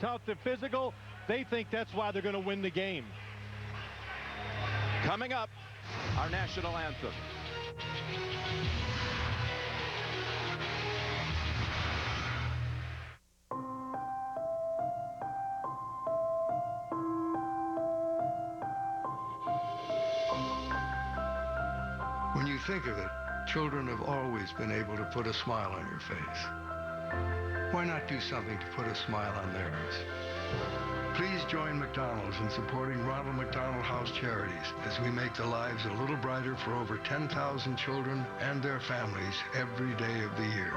Out to physical, they think that's why they're going to win the game. Coming up, our national anthem. When you think of it, children have always been able to put a smile on your face. Why not do something to put a smile on theirs? Please join McDonald's in supporting Ronald McDonald House Charities as we make the lives a little brighter for over 10,000 children and their families every day of the year.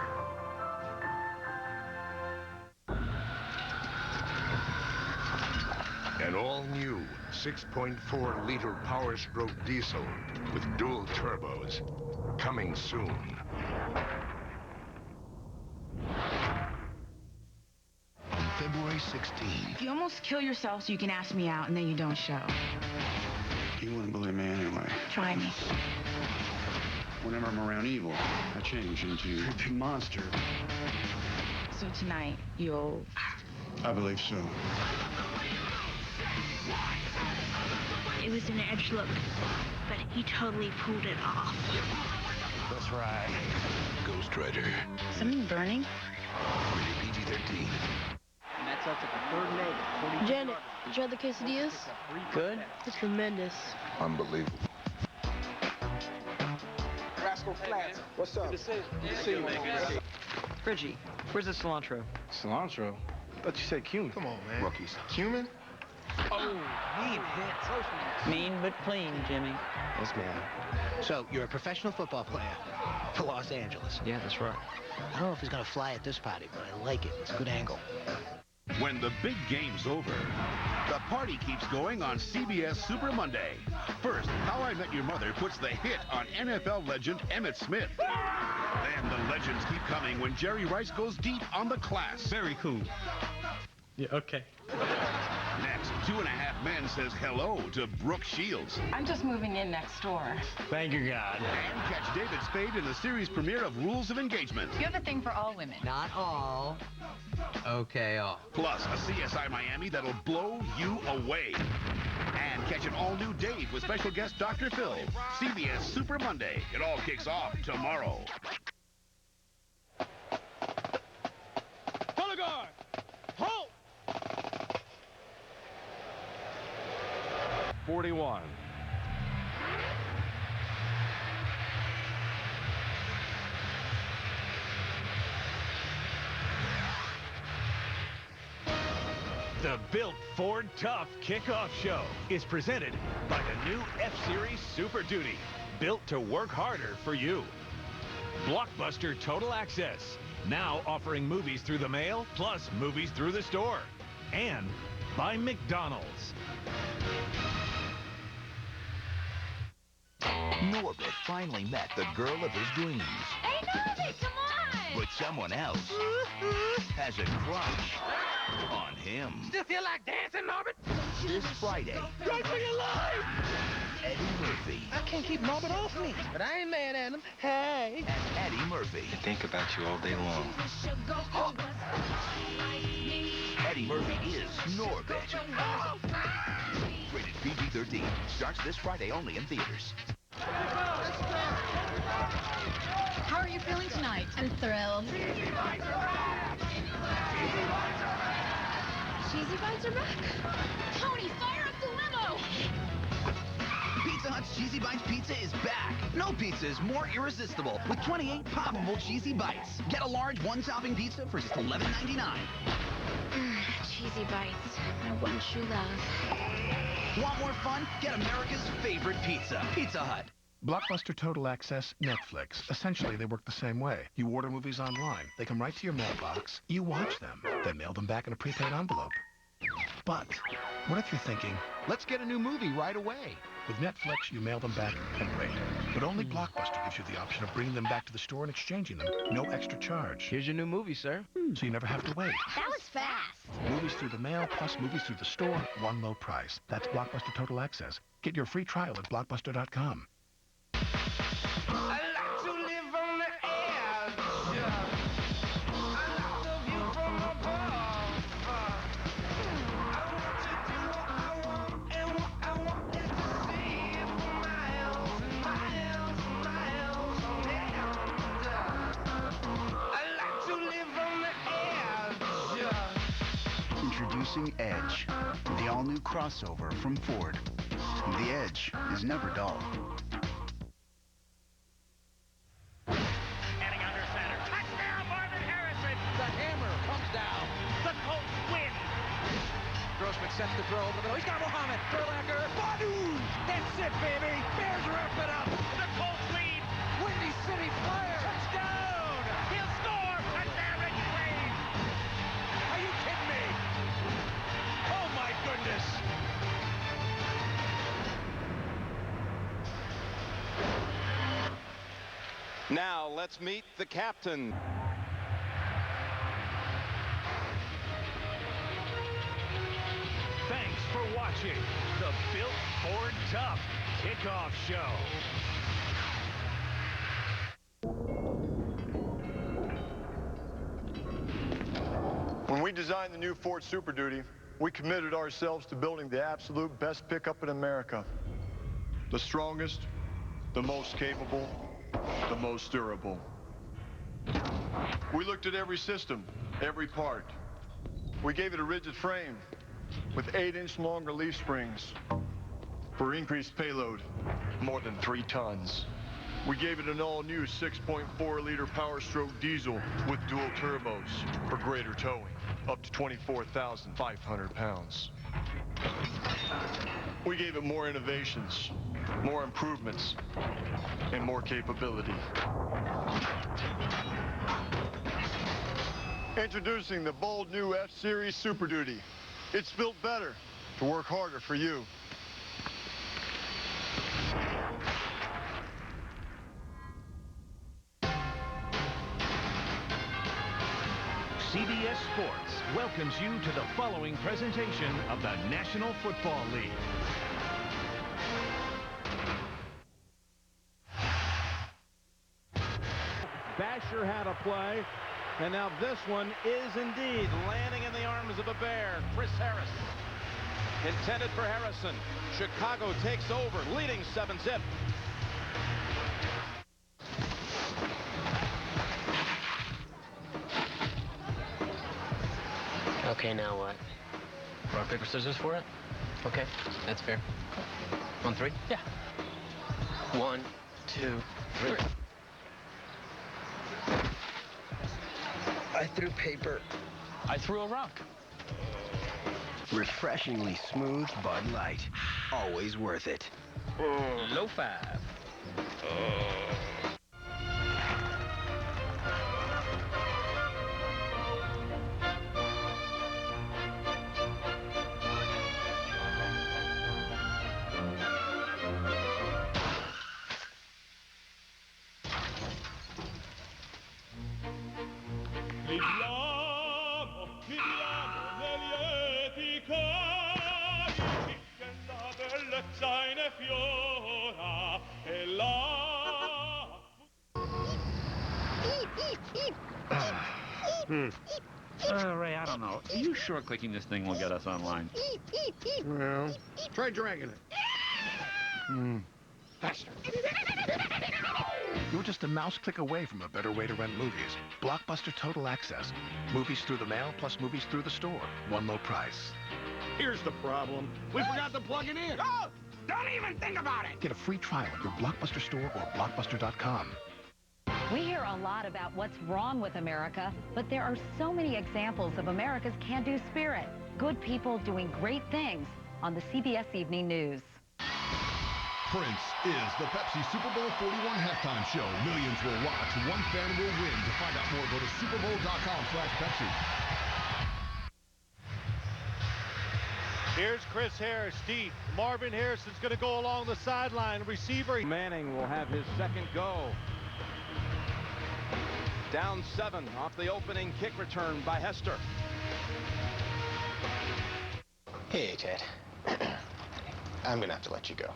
An all-new 6.4-liter Power Stroke diesel with dual turbos. Coming soon. February 16th. You almost kill yourself so you can ask me out, and then you don't show. You wouldn't believe me anyway. Try me. Whenever I'm around evil, I change into a big monster. So tonight, you'll... I believe so. It was an edge look, but he totally pulled it off. That's right. Ghost Rider. Something burning? Rated PG-13. That's up to the third and 8. Janet, you tried the quesadillas? Good. It's tremendous. Unbelievable. Rascal Flats. What's up? Good to see you, man. Reggie, where's the cilantro? Cilantro? I thought you said cumin. Come on, man. Rookies. Cumin? Oh, mean hit. Mean but clean, Jimmy. Yes, ma'am. So, you're a professional football player for Los Angeles. Yeah, that's right. I don't know if he's going to fly at this party, but I like it. It's a good angle. When the big game's over, the party keeps going on CBS Super Monday. First, How I Met Your Mother puts the hit on NFL legend Emmitt Smith. Then the legends keep coming when Jerry Rice goes deep on The Class. Very cool. Yeah, okay. Next, 2.5 Men says hello to Brooke Shields. I'm just moving in next door. Thank you, God. And catch David Spade in the series premiere of Rules of Engagement. You have a thing for all women. Not all. Okay, all. Plus, a CSI Miami that'll blow you away. And catch an all-new Dave with special guest Dr. Phil. CBS Super Monday. It all kicks off tomorrow. Color guard! Halt! 41. The Built Ford Tough Kickoff Show is presented by the new F-Series Super Duty, built to work harder for you. Blockbuster Total Access, now offering movies through the mail plus movies through the store. And by McDonald's. Norbert finally met the girl of his dreams. Hey, Norbert, come on! But someone else has a crush on him. Still feel like dancing, Norbert? This Friday, Right for your life! Eddie Murphy I can't keep Norbert off me, but I ain't mad at him. Hey! and Eddie Murphy. I think about you all day long. Eddie Murphy is Norbit. Rated PG-13. Starts this Friday only in theaters. How are you feeling tonight? I'm thrilled. Cheesy bites are back. Tony, fire up the limo! Pizza Hut's Cheesy Bites Pizza is back. No pizza is more irresistible with 28 poppable cheesy bites. Get a large one-topping pizza for just $11.99. Cheesy bites. My one true love. Want more fun? Get America's favorite pizza. Pizza Hut. Blockbuster Total Access, Netflix. Essentially, they work the same way. You order movies online. They come right to your mailbox. You watch them. Then mail them back in a prepaid envelope. But what if you're thinking, let's get a new movie right away? With Netflix, you mail them back and wait. But only Blockbuster gives you the option of bringing them back to the store and exchanging them. No extra charge. Here's your new movie, sir. So you never have to wait. That was fast. Movies through the mail plus movies through the store, one low price. That's Blockbuster Total Access. Get your free trial at Blockbuster.com. I like to live on the edge. I like the view from above. Introducing Edge, the all-new crossover from Ford. The Edge is never dull. Heading under center. Touchdown, Marvin Harrison. The hammer comes down. The Colts win. Grossman sets the throw over the middle. He's got Muhammad. Urlacher. Badu. That's it, baby. Bears wrap it up. The Colts lead. Windy City Fire. Touchdown. He'll score. Touchdown, Reggie Wayne. Are you kidding me? Oh, my goodness. Now, let's meet the captain. Thanks for watching the Built Ford Tough Kickoff Show. When we designed the new Ford Super Duty, we committed ourselves to building the absolute best pickup in America. The strongest, the most capable, the most durable. We looked at every system, every part. We gave it a rigid frame with 8-inch long relief springs for increased payload, more than 3 tons. We gave it an all-new 6.4-liter Power Stroke diesel with dual turbos for greater towing, up to 24,500 pounds. We gave it more innovations, more improvements, and more capability. Introducing the bold new F-Series Super Duty. It's built better to work harder for you. CBS Sports welcomes you to the following presentation of the National Football League. Basher had a play, and now this one is indeed landing in the arms of a Bear. Chris Harris. Intended for Harrison. Chicago takes over, leading 7-zip. Okay, now what? Rock, paper, scissors for it? Okay, that's fair. On 3? Yeah. 1, 2, 3. I threw paper. I threw a rock. Refreshingly smooth Bud Light. Always worth it. Low 5. Ray, I don't know. Are you sure clicking this thing will get us online? Well, try dragging it. Faster. You're just a mouse click away from a better way to rent movies. Blockbuster Total Access. Movies through the mail plus movies through the store. One low price. Here's the problem. We forgot to plug it in. Oh, don't even think about it. Get a free trial at your Blockbuster store or Blockbuster.com. We hear a lot about what's wrong with America, but there are so many examples of America's can-do spirit. Good people doing great things on the CBS Evening News. Prince is the Pepsi Super Bowl 41 halftime show. Millions will watch. One fan will win. To find out more, go to superbowl.com/Pepsi. Here's Chris Harris, deep. Marvin Harrison's going to go along the sideline. Receiver. Manning will have his second go. Down 7 off the opening kick return by Hester. Hey, Ted. I'm going to have to let you go.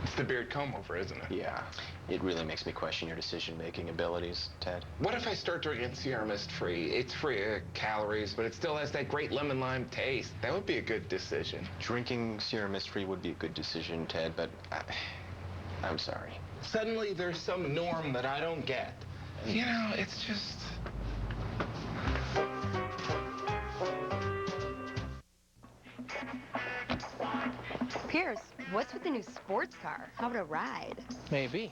It's the beard comb over, isn't it? Yeah. It really makes me question your decision-making abilities, Ted. What if I start drinking Sierra Mist free? It's free of calories, but it still has that great lemon lime taste. That would be a good decision. Drinking Sierra Mist free would be a good decision, Ted, but I'm sorry. Suddenly there's some norm that I don't get. You know, it's just... Pierce, what's with the new sports car? How about a ride? Maybe.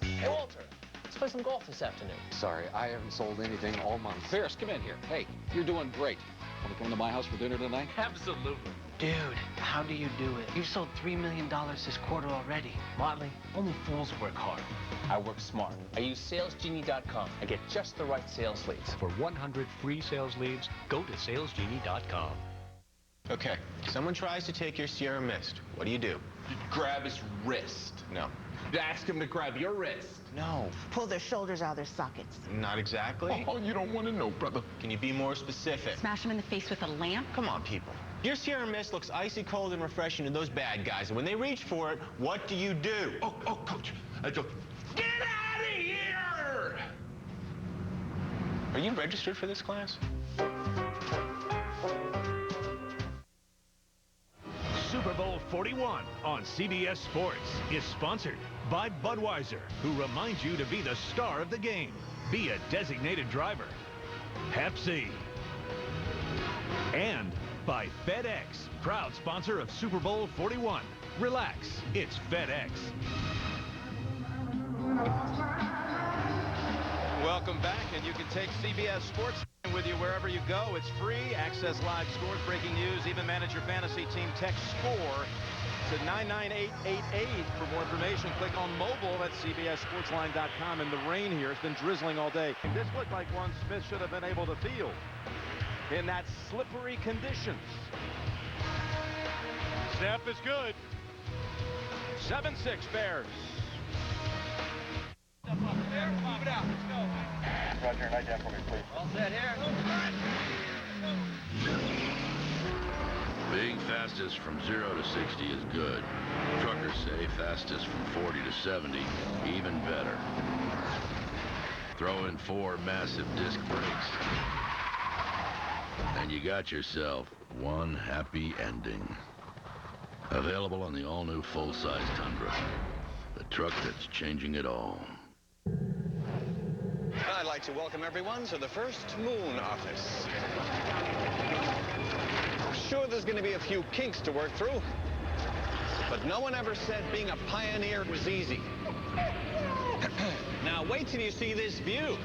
Hey, Walter, let's play some golf this afternoon. Sorry, I haven't sold anything all month. Pierce, come in here. Hey, you're doing great. Want to come to my house for dinner tonight? Absolutely. Dude, how do you do it? You've sold $3 million this quarter already. Motley, only fools work hard. I work smart. I use salesgenie.com. I get just the right sales leads. For 100 free sales leads, go to salesgenie.com. Okay, someone tries to take your Sierra Mist. What do? You grab his wrist. No. You ask him to grab your wrist. No. Pull their shoulders out of their sockets. Not exactly. Oh, you don't want to know, brother. Can you be more specific? Smash him in the face with a lamp? Come on, people. Your Sierra Mist looks icy cold and refreshing to those bad guys, and when they reach for it, what do you do? Oh, Coach. Get out of here! Are you registered for this class? Super Bowl 41 on CBS Sports is sponsored by Budweiser, who reminds you to be the star of the game. Be a designated driver. Pepsi. And by FedEx, proud sponsor of Super Bowl 41. Relax, it's FedEx. Welcome back, and you can take CBS Sports with you wherever you go. It's free. Access live scores, breaking news, even manage your fantasy team. Text SCORE to 99888 for more information. Click on mobile at cbssportsline.com. And the rain here has been drizzling all day. This looked like one Smith should have been able to field in that slippery conditions. Snap is good. 7-6 Bears. Move it out. Let's go. Roger, night down for me, please. All set here. Being fastest from 0 to 60 is good. Truckers say fastest from 40 to 70, even better. Throw in 4 massive disc brakes, and you got yourself one happy ending. Available on the all-new full-size Tundra, the truck that's changing it all. I'd like to welcome everyone to the first moon office. Sure, there's going to be a few kinks to work through, but no one ever said being a pioneer was easy. Now wait till you see this view.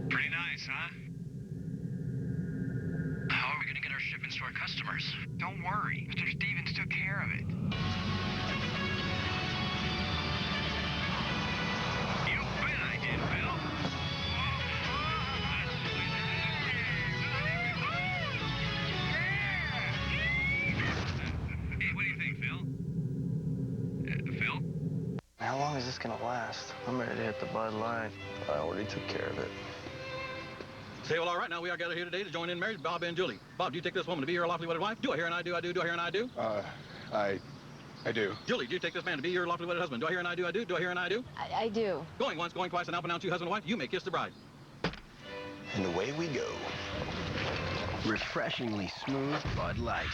Pretty nice, huh? How are we going to get our shipments to our customers? Don't worry, Mr. Stevens took care of it. You bet I did, Bill. Hey, what do you think, Phil? Phil? How long is this gonna last? I'm ready to hit the Bud Light. I already took care of it. Say, well, all right, now we are gathered here today to join in marriage, Bob and Julie. Bob, do you take this woman to be your lawfully wedded wife? Do I hear and I do, I do, do I hear and I do? I do. Julie, do you take this man to be your lawfully wedded husband? Do I hear and I do, I do, do I hear and I do? I do. Going once, going twice, and now pronounce you husband and wife, you may kiss the bride. And away we go. Refreshingly smooth Bud Light.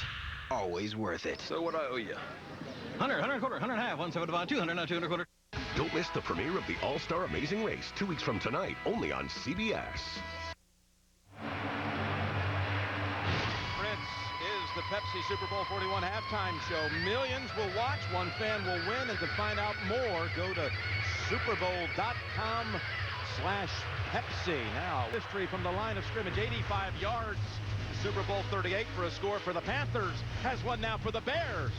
Always worth it. So what I owe you? 100, 100 quarter, 100 and a half, 175, 200, now 200 quarter. Don't miss the premiere of the All-Star Amazing Race 2 weeks from tonight, only on CBS. Prince is the Pepsi Super Bowl 41 halftime show. Millions will watch, one fan will win, and to find out more, go to superbowl.com/Pepsi. Now, history from the line of scrimmage, 85 yards. Super Bowl 38 for a score for the Panthers. Has one now for the Bears.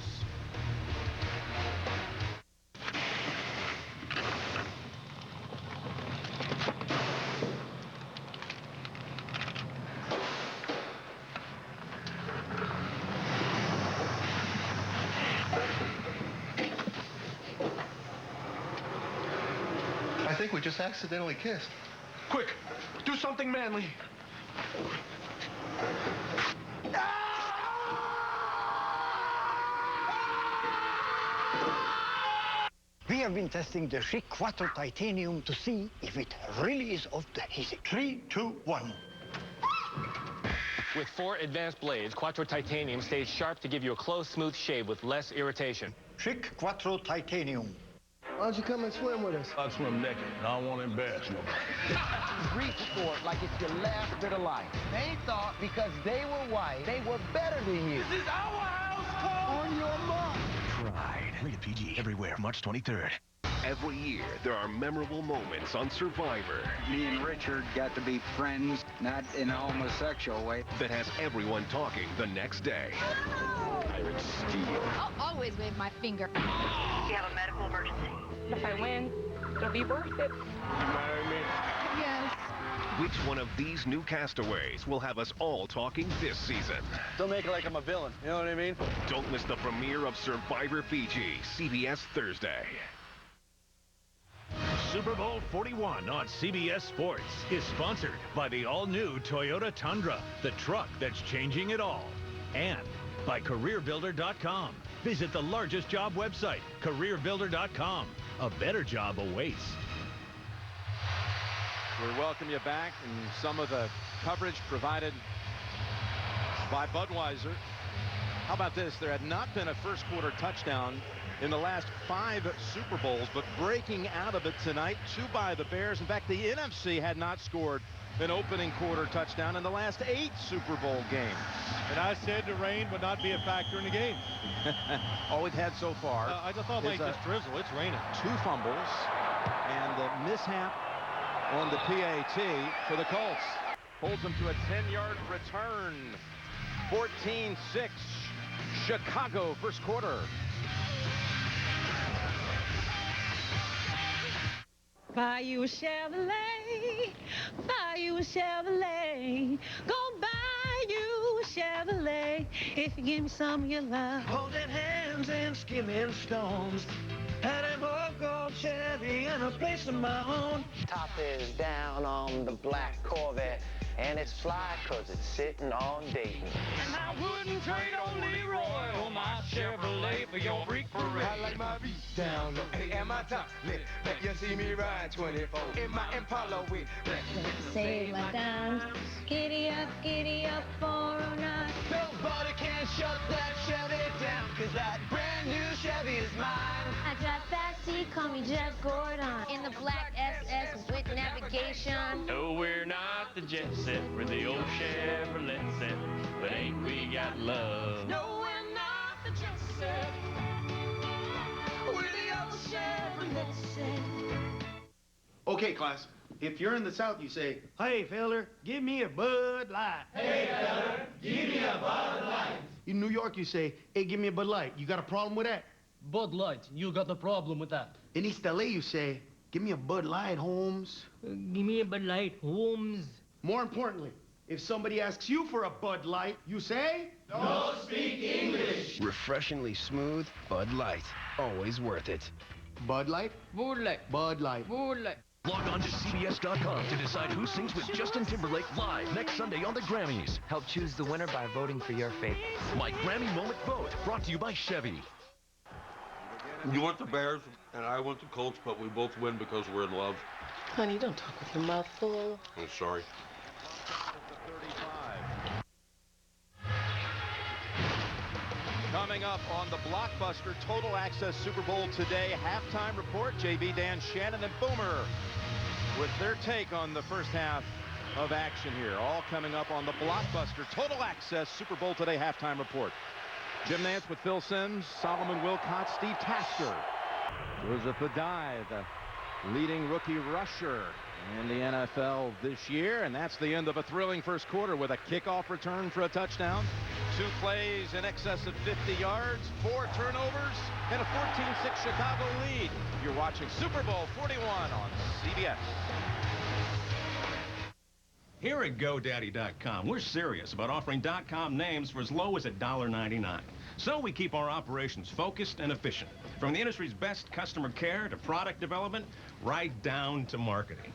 I think we just accidentally kissed. Quick, do something manly. We have been testing the Schick Quattro Titanium to see if it really is of the easy. 3, 2, 1. With 4 advanced blades, Quattro Titanium stays sharp to give you a close, smooth shave with less irritation. Schick Quattro Titanium. Why don't you come and swim with us? I swim naked, and I don't want to embarrass nobody. Reach for it like it's your last bit of life. They thought because they were white, they were better than you. This is our house call! On your mark. Pride. Rated PG. Everywhere. March 23rd. Every year, there are memorable moments on Survivor. Me and Richard got to be friends, not in a homosexual way. That has everyone talking the next day. Pirate Steel. I'll always wave my finger. You have a medical emergency. If I win, it'll be worth it. You marry me? Yes. Which one of these new castaways will have us all talking this season? Don't make it like I'm a villain, you know what I mean? Don't miss the premiere of Survivor Fiji, CBS Thursday. Super Bowl 41 on CBS Sports is sponsored by the all-new Toyota Tundra, the truck that's changing it all. And by CareerBuilder.com. Visit the largest job website, CareerBuilder.com. A better job awaits. We welcome you back, and some of the coverage provided by Budweiser. How about this? There had not been a first quarter touchdown in the last 5 Super Bowls, but breaking out of it tonight, 2 by the Bears. In fact, the NFC had not scored an opening quarter touchdown in the last 8 Super Bowl games. And I said the rain would not be a factor in the game. All we've had so far. I just thought like this drizzle. It's raining. 2 fumbles and the mishap on the PAT for the Colts. Holds them to a 10-yard return. 14-6. Chicago first quarter. Buy you a Chevrolet, buy you a Chevrolet, go buy you a Chevrolet, if you give me some of your love. Holding hands and skimming stones, had a whole gold Chevy and a place of my own. Top is down on the black Corvette, and it's fly 'cause it's sitting on Dayton. And I wouldn't trade on Leroy or my Chevrolet for your freak parade. I like my beat down low, and my top lit. Let you see me ride 24 in my Impala with Save my dimes, giddy up, 409. Nobody can shut that Chevy down, 'cause that brand new Chevy is mine. I drive fast, so you call me Jeff Gordon. In the black SS with navigation. No, we're not the jet set, we're the old Chevrolet set, but ain't we got love? No, we're not the jet set, we're the old Chevrolet set. Okay, class. If you're in the South, you say, "Hey, feller, give me a Bud Light." Hey, feller, give me a Bud Light. In New York, you say, "Hey, give me a Bud Light." You got a problem with that? Bud Light, you got a problem with that. In East LA, you say, "Give me a Bud Light, Holmes." Give me a Bud Light, Holmes. More importantly, if somebody asks you for a Bud Light, you say, Don't speak English. Refreshingly smooth Bud Light. Always worth it. Bud Light? Bud Light. Bud Light. Bud Light. Log on to CBS.com to decide who sings with Justin Timberlake live next Sunday on the Grammys. Help choose the winner by voting for your favorite. My Grammy Moment Vote, brought to you by Chevy. You want the Bears, and I want the Colts, but we both win because we're in love. Honey, don't talk with your mouth full. I'm sorry. Coming up on the blockbuster Total Access Super Bowl today, halftime report, JB, Dan Shannon, and Boomer with their take on the first half of action here. All coming up on the blockbuster Total Access Super Bowl today halftime report. Jim Nantz with Phil Simms, Solomon Wilcott, Steve Tasker. Joseph Adai, the leading rookie rusher in the NFL this year, and that's the end of a thrilling first quarter with a kickoff return for a touchdown, 2 plays in excess of 50 yards, 4 turnovers, and a 14-6 Chicago lead. You're watching Super Bowl 41 on CBS. Here at GoDaddy.com, we're serious about offering .com names for as low as $1.99. So we keep our operations focused and efficient, from the industry's best customer care to product development, right down to marketing.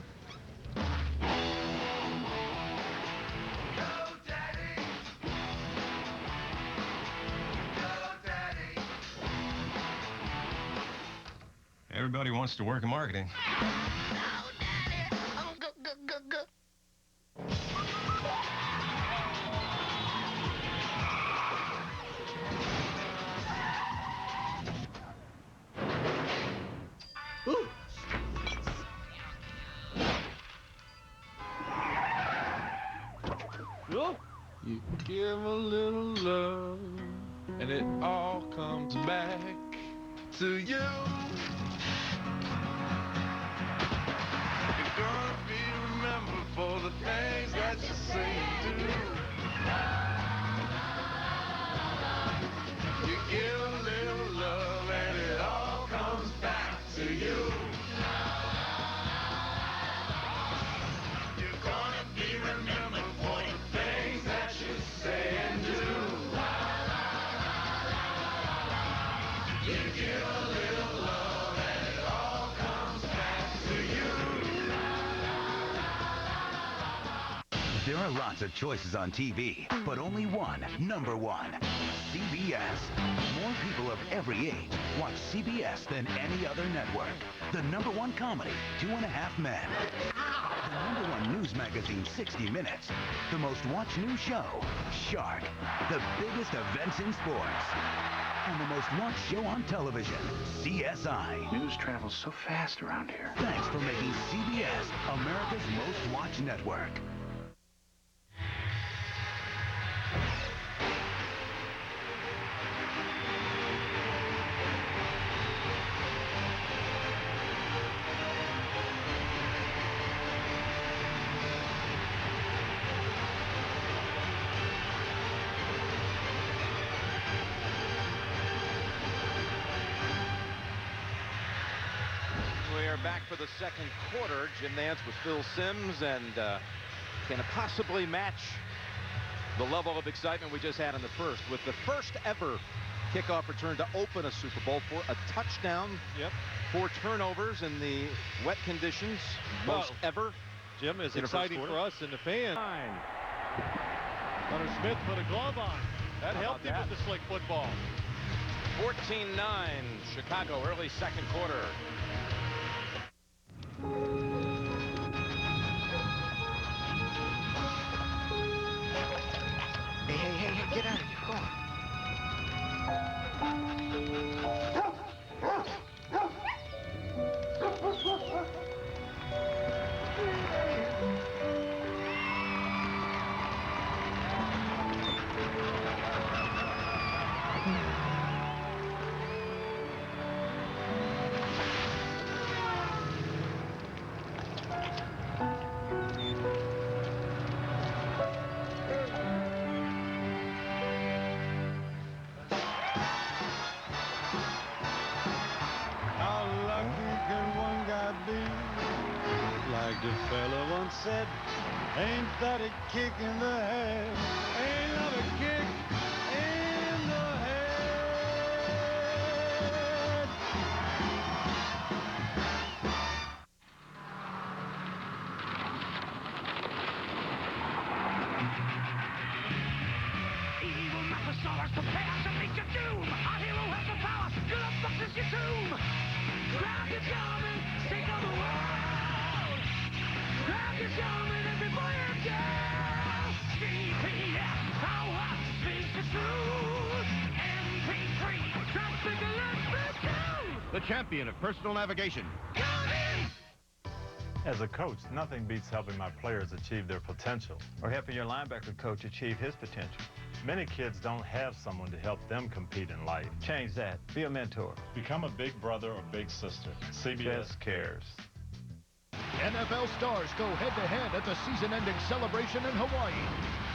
Everybody wants to work in marketing. You give a little love, and it all comes back to you. You're gonna be remembered for the things that you say and do. You give a little love, and it all comes back to you. You're gonna be remembered for the things that you say and do. You give a little love, and it all comes back to you. There are lots of choices on TV, but only one, number one, CBS. More people of every age watch CBS than any other network. The number one comedy, 2.5 Men. The number one news magazine, 60 Minutes. The most watched news show, Shark. The biggest events in sports. And the most watched show on television, CSI. News travels so fast around here. Thanks for making CBS America's most watched network. Back for the second quarter. Jim Nantz with Phil Simms, and can it possibly match the level of excitement we just had in the first, with the first ever kickoff return to open a Super Bowl for a touchdown, 4 turnovers in the wet conditions, most ever. Jim, is exciting for us and the fans. Hunter Smith put a glove on. That helped him with the slick football. 14-9 Chicago, early second quarter. Hey, get out of here. Go on. Like the fella once said, ain't that a kick in the head? Ain't that a kick in the head? Evil Mephistophels prepare to meet your doom. Our hero has the power. Good luck boxes your tomb. Grab your charming, take on the world. Grab your charming, every boy and girl. CPS, power speaks the truth. MP3, traffic alert for two. The champion of personal navigation. As a coach, nothing beats helping my players achieve their potential or helping your linebacker coach achieve his potential. Many kids don't have someone to help them compete in life. Change that. Be a mentor. Become a big brother or big sister. CBS cares. NFL stars go head-to-head at the season-ending celebration in Hawaii.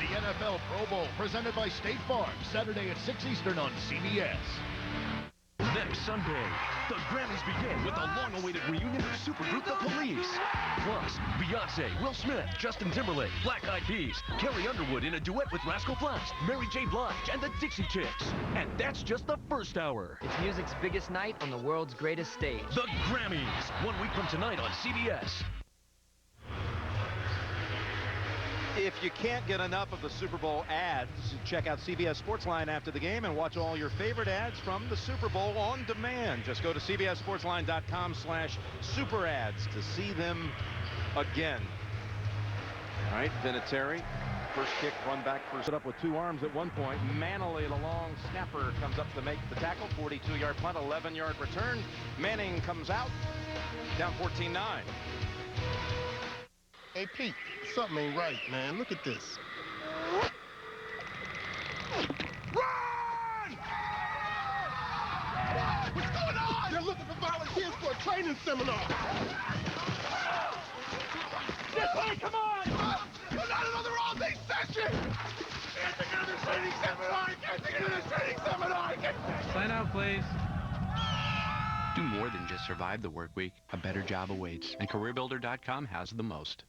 The NFL Pro Bowl, presented by State Farm, Saturday at 6 Eastern on CBS. Next Sunday, the Grammys begin with the long-awaited reunion of supergroup The Police. Plus, Beyonce, Will Smith, Justin Timberlake, Black Eyed Peas, Carrie Underwood in a duet with Rascal Flatts, Mary J. Blige, and the Dixie Chicks. And that's just the first hour. It's music's biggest night on the world's greatest stage. The Grammys, 1 week from tonight on CBS. If you can't get enough of the Super Bowl ads, check out CBS Sportsline after the game and watch all your favorite ads from the Super Bowl on demand. Just go to cbssportsline.com/superads to see them again. All right, Vinatieri, first kick, run back, first it up with 2 arms at one point. Manley, the long snapper, comes up to make the tackle. 42-yard punt, 11-yard return. Manning comes out, down 14-9. Hey, Pete, something ain't right, man. Look at this. volunteers for a training seminar. This way, come on! Not another all-day session! Can't take another training seminar! Can't take another training seminar! Sign out, please. Do more than just survive the work week. A better job awaits, and CareerBuilder.com has the most.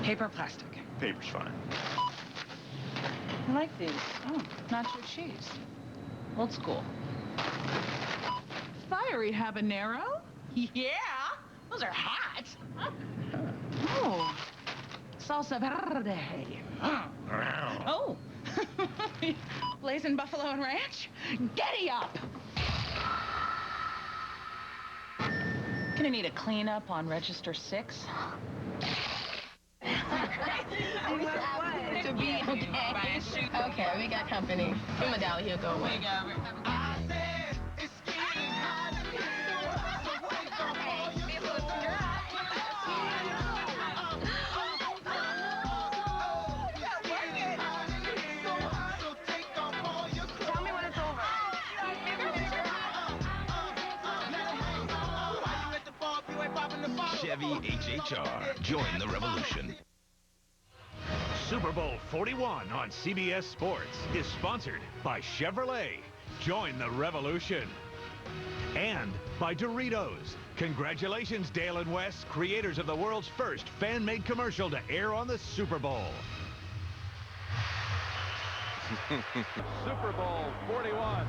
Paper or plastic? Paper's fine. I like these. Oh, nacho cheese. Old school. Fiery habanero? Yeah, those are hot. Oh, salsa verde. Oh, blazing buffalo and ranch? Giddy up! Gonna need a cleanup on register 6. To be okay, we got company. Medallion, he'll go away. Chevy HHR. Join the revolution. Super Bowl 41 on CBS Sports is sponsored by Chevrolet. Join the revolution. And by Doritos. Congratulations, Dale and Wes, creators of the world's first fan-made commercial to air on the Super Bowl. Super Bowl 41.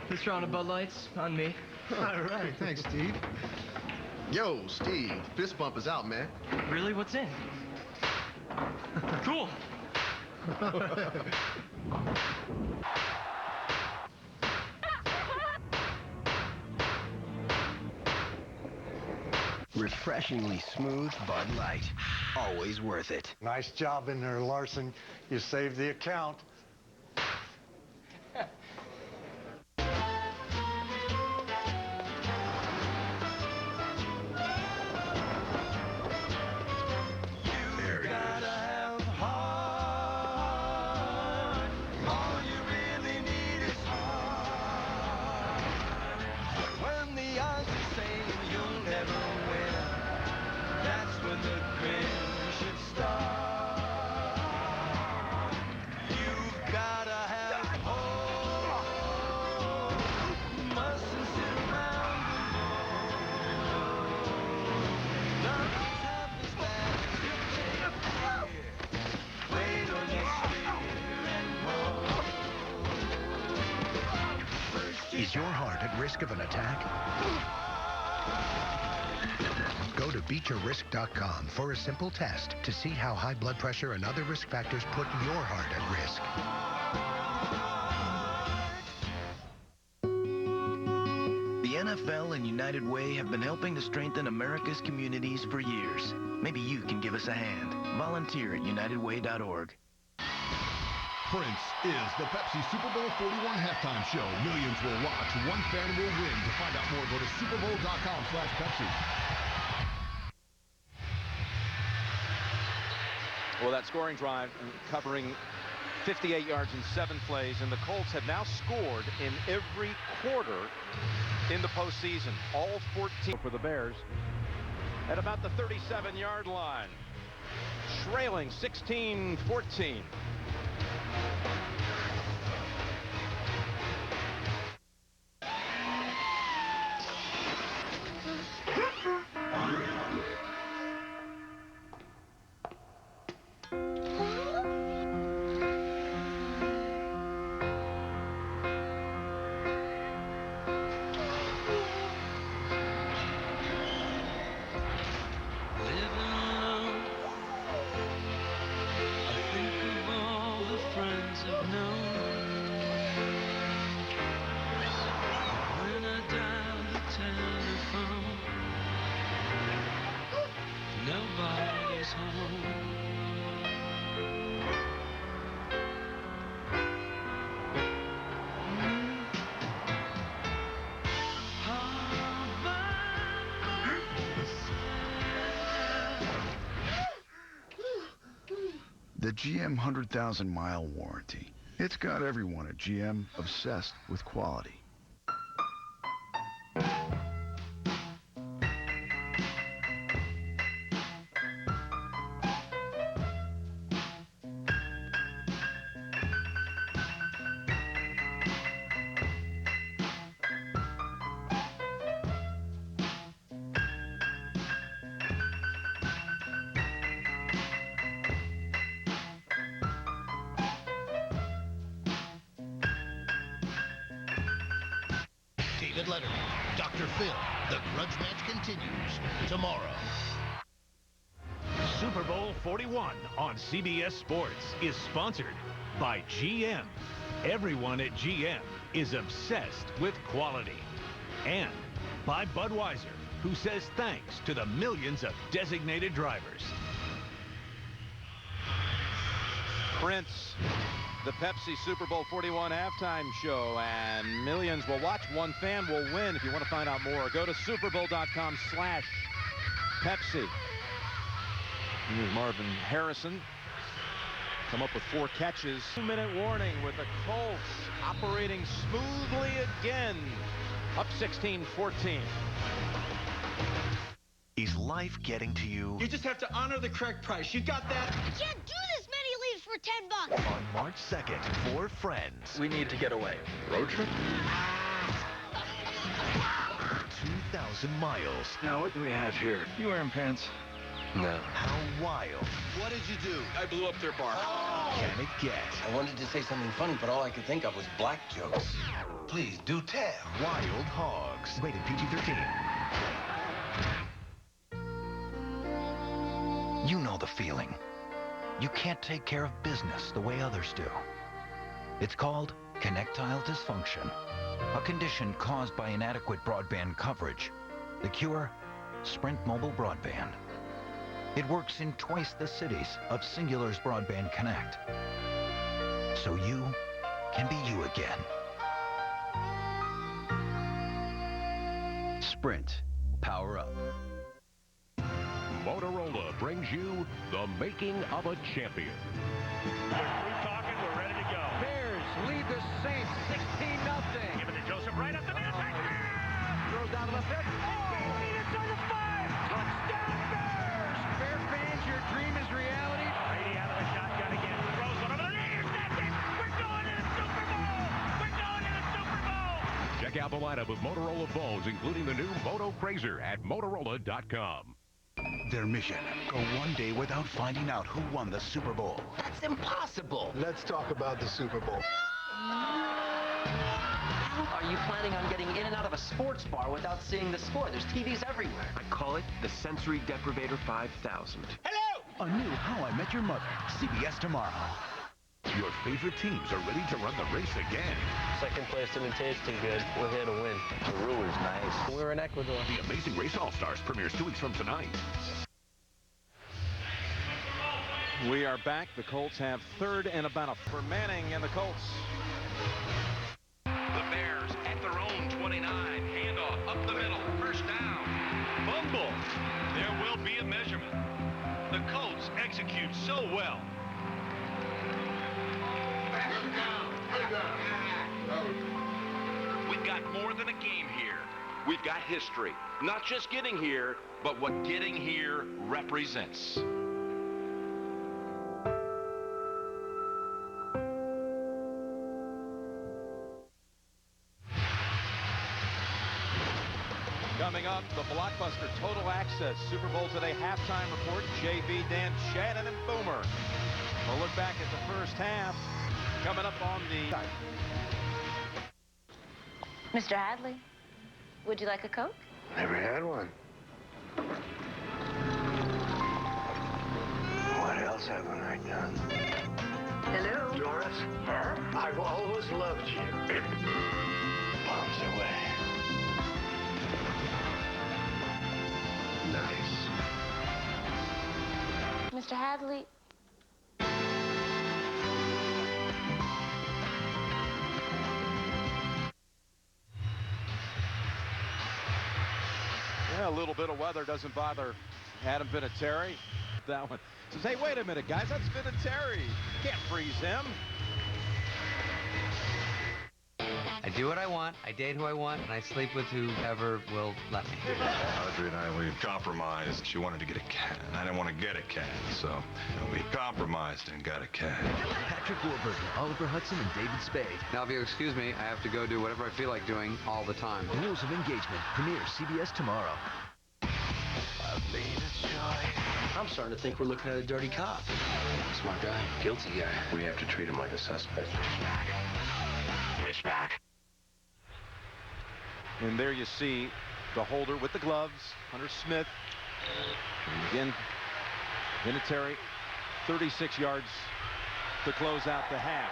This round of Bud Lights on me. All right, thanks, Steve. Yo, Steve, fist bump is out, man. Really? What's in? Cool. Refreshingly smooth Bud Light. Always worth it. Nice job in there, Larson. You saved the account. Is your heart at risk of an attack? Go to beatyourrisk.com for a simple test to see how high blood pressure and other risk factors put your heart at risk. The NFL and United Way have been helping to strengthen America's communities for years. Maybe you can give us a hand. Volunteer at UnitedWay.org. Prince is the Pepsi Super Bowl 41 halftime show. Millions will watch. One fan will win. To find out more, go to superbowl.com/Pepsi. Well, that scoring drive covering 58 yards in 7 plays, and the Colts have now scored in every quarter in the postseason. All 14 for the Bears at about the 37-yard line. Trailing 16-14. Nobody's home. The GM 100,000-mile warranty. It's got everyone at GM obsessed with quality. David Letterman, Dr. Phil. The grudge match continues tomorrow. Super Bowl 41 on CBS Sports is sponsored by GM. Everyone at GM is obsessed with quality. And by Budweiser, who says thanks to the millions of designated drivers. Prince, the Pepsi Super Bowl 41 halftime show, and millions will watch. One fan will win. If you want to find out more, go to superbowl.com/Pepsi. Here's Marvin Harrison. Come up with 4 catches. 2-minute warning with the Colts operating smoothly again. Up 16-14. Is life getting to you? You just have to honor the correct price. You got that? I can't do this many leaves for $10. On March 2nd, 4 friends. We need to get away. Road trip? 2,000 miles. Now, what do we have here? You wearing pants? No. How wild? What did you do? I blew up their bar. Can it get? I wanted to say something funny, but all I could think of was black jokes. Please, do tell. Wild Hogs. Rated PG-13. You know the feeling. You can't take care of business the way others do. It's called connectile dysfunction, a condition caused by inadequate broadband coverage. The cure? Sprint Mobile Broadband. It works in twice the cities of Singular's Broadband Connect. So you can be you again. Sprint. Power up. Motorola brings you the making of a champion. We're talking, we're ready to go. Bears lead the Saints 16-0. Give it to Joseph right up the middle. Throws down to the 50. Inside the 5. Touchdown Bears. Bear fans, your dream is reality. Brady out of the shotgun again. Throws one over the intercepted. We're going to the Super Bowl. We're going to the Super Bowl. Check out the lineup of Motorola phones, including the new Moto Crazer at Motorola.com. Their mission, go one day without finding out who won the Super Bowl. That's impossible. Let's talk about the Super Bowl. How are you planning on getting in and out of a sports bar without seeing the score? There's TVs everywhere. I call it the Sensory Deprivator 5000. Hello! A new How I Met Your Mother, CBS tomorrow. Your favorite teams are ready to run the race again. Second place didn't taste too good. We're here to win. Peru is nice. We're in Ecuador. The Amazing Race All-Stars premieres 2 weeks from tonight. We are back. The Colts have 3rd and about for Manning and the Colts. The Bears at their own 29. Handoff up the middle. First down. Fumble. There will be a measurement. The Colts execute so well. We've got more than a game here. We've got history. Not just getting here, but what getting here represents. Coming up, the blockbuster Total Access Super Bowl Today halftime report. JV, Dan Shannon, and Boomer. We'll look back at the first half. Coming up on the... Mr. Hadley, would you like a Coke? Never had one. What else haven't I done? Hello? Doris? Her? I've always loved you. Bombs away. Nice. Mr. Hadley, Yeah, a little bit of weather doesn't bother Adam Vinatieri. That one says, hey, wait a minute, guys, that's Vinatieri. Can't freeze him. I do what I want, I date who I want, and I sleep with whoever will let me. Audrey and I, we compromised. She wanted to get a cat, and I didn't want to get a cat, so we compromised and got a cat. Patrick Warburton, Oliver Hudson, and David Spade. Now, if you excuse me, I have to go do whatever I feel like doing all the time. Rules of Engagement premieres CBS tomorrow. I'm starting to think we're looking at a dirty cop. Smart guy, guilty guy. We have to treat him like a suspect. Fishback. And there you see the holder with the gloves, Hunter Smith. And again, Vinatieri, 36 yards to close out the half.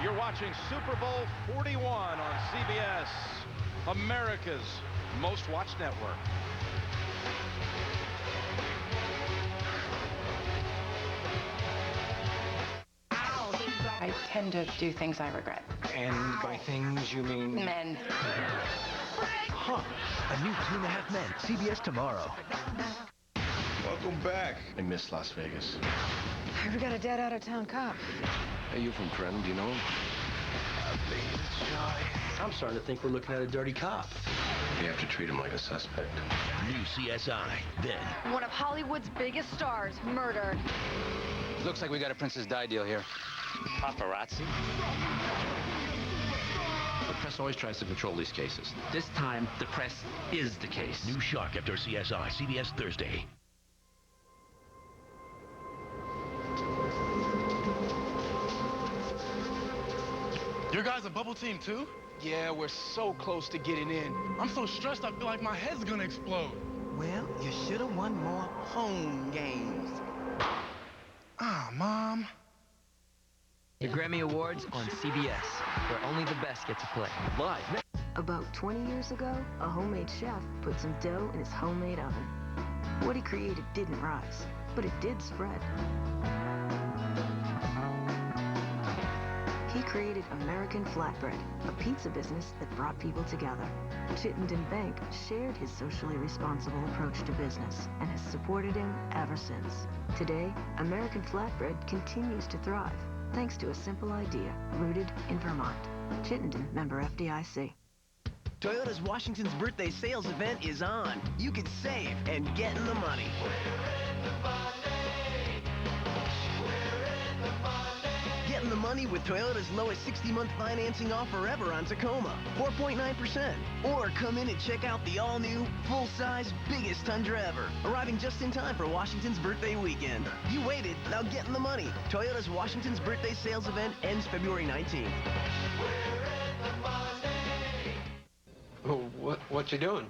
You're watching Super Bowl 41 on CBS, America's most watched network. I tend to do things I regret. And by things, you mean? Men. Huh. A new 2.5 Men. CBS tomorrow. Welcome back. I miss Las Vegas. We got a dead out-of-town cop. Hey, you from Trenton, do you know him? I'm starting to think we're looking at a dirty cop. You have to treat him like a suspect. New CSI. Then. One of Hollywood's biggest stars murdered. Looks like we got a Princess Di deal here. Paparazzi? The press always tries to control these cases. This time, the press is the case. New Shark after CSI. CBS Thursday. Your guys a bubble team too? Yeah, we're so close to getting in. I'm so stressed I feel like my head's gonna explode. Well, you should have won more home games. Ah, Mom. The Grammy Awards on CBS, where only the best get to play. Live. About 20 years ago, a homemade chef put some dough in his homemade oven. What he created didn't rise, but it did spread. He created American Flatbread, a pizza business that brought people together. Chittenden Bank shared his socially responsible approach to business and has supported him ever since. Today, American Flatbread continues to thrive, thanks to a simple idea rooted in Vermont. Chittenden, member FDIC. Toyota's Washington's birthday sales event is on. You can save and get in the money. Get in the money with Toyota's lowest 60-month financing offer ever on Tacoma, 4.9%. Or come in and check out the all-new, full-size, biggest Tundra ever, arriving just in time for Washington's birthday weekend. You waited, now get in the money. Toyota's Washington's birthday sales event ends February 19th. Oh, what you doing?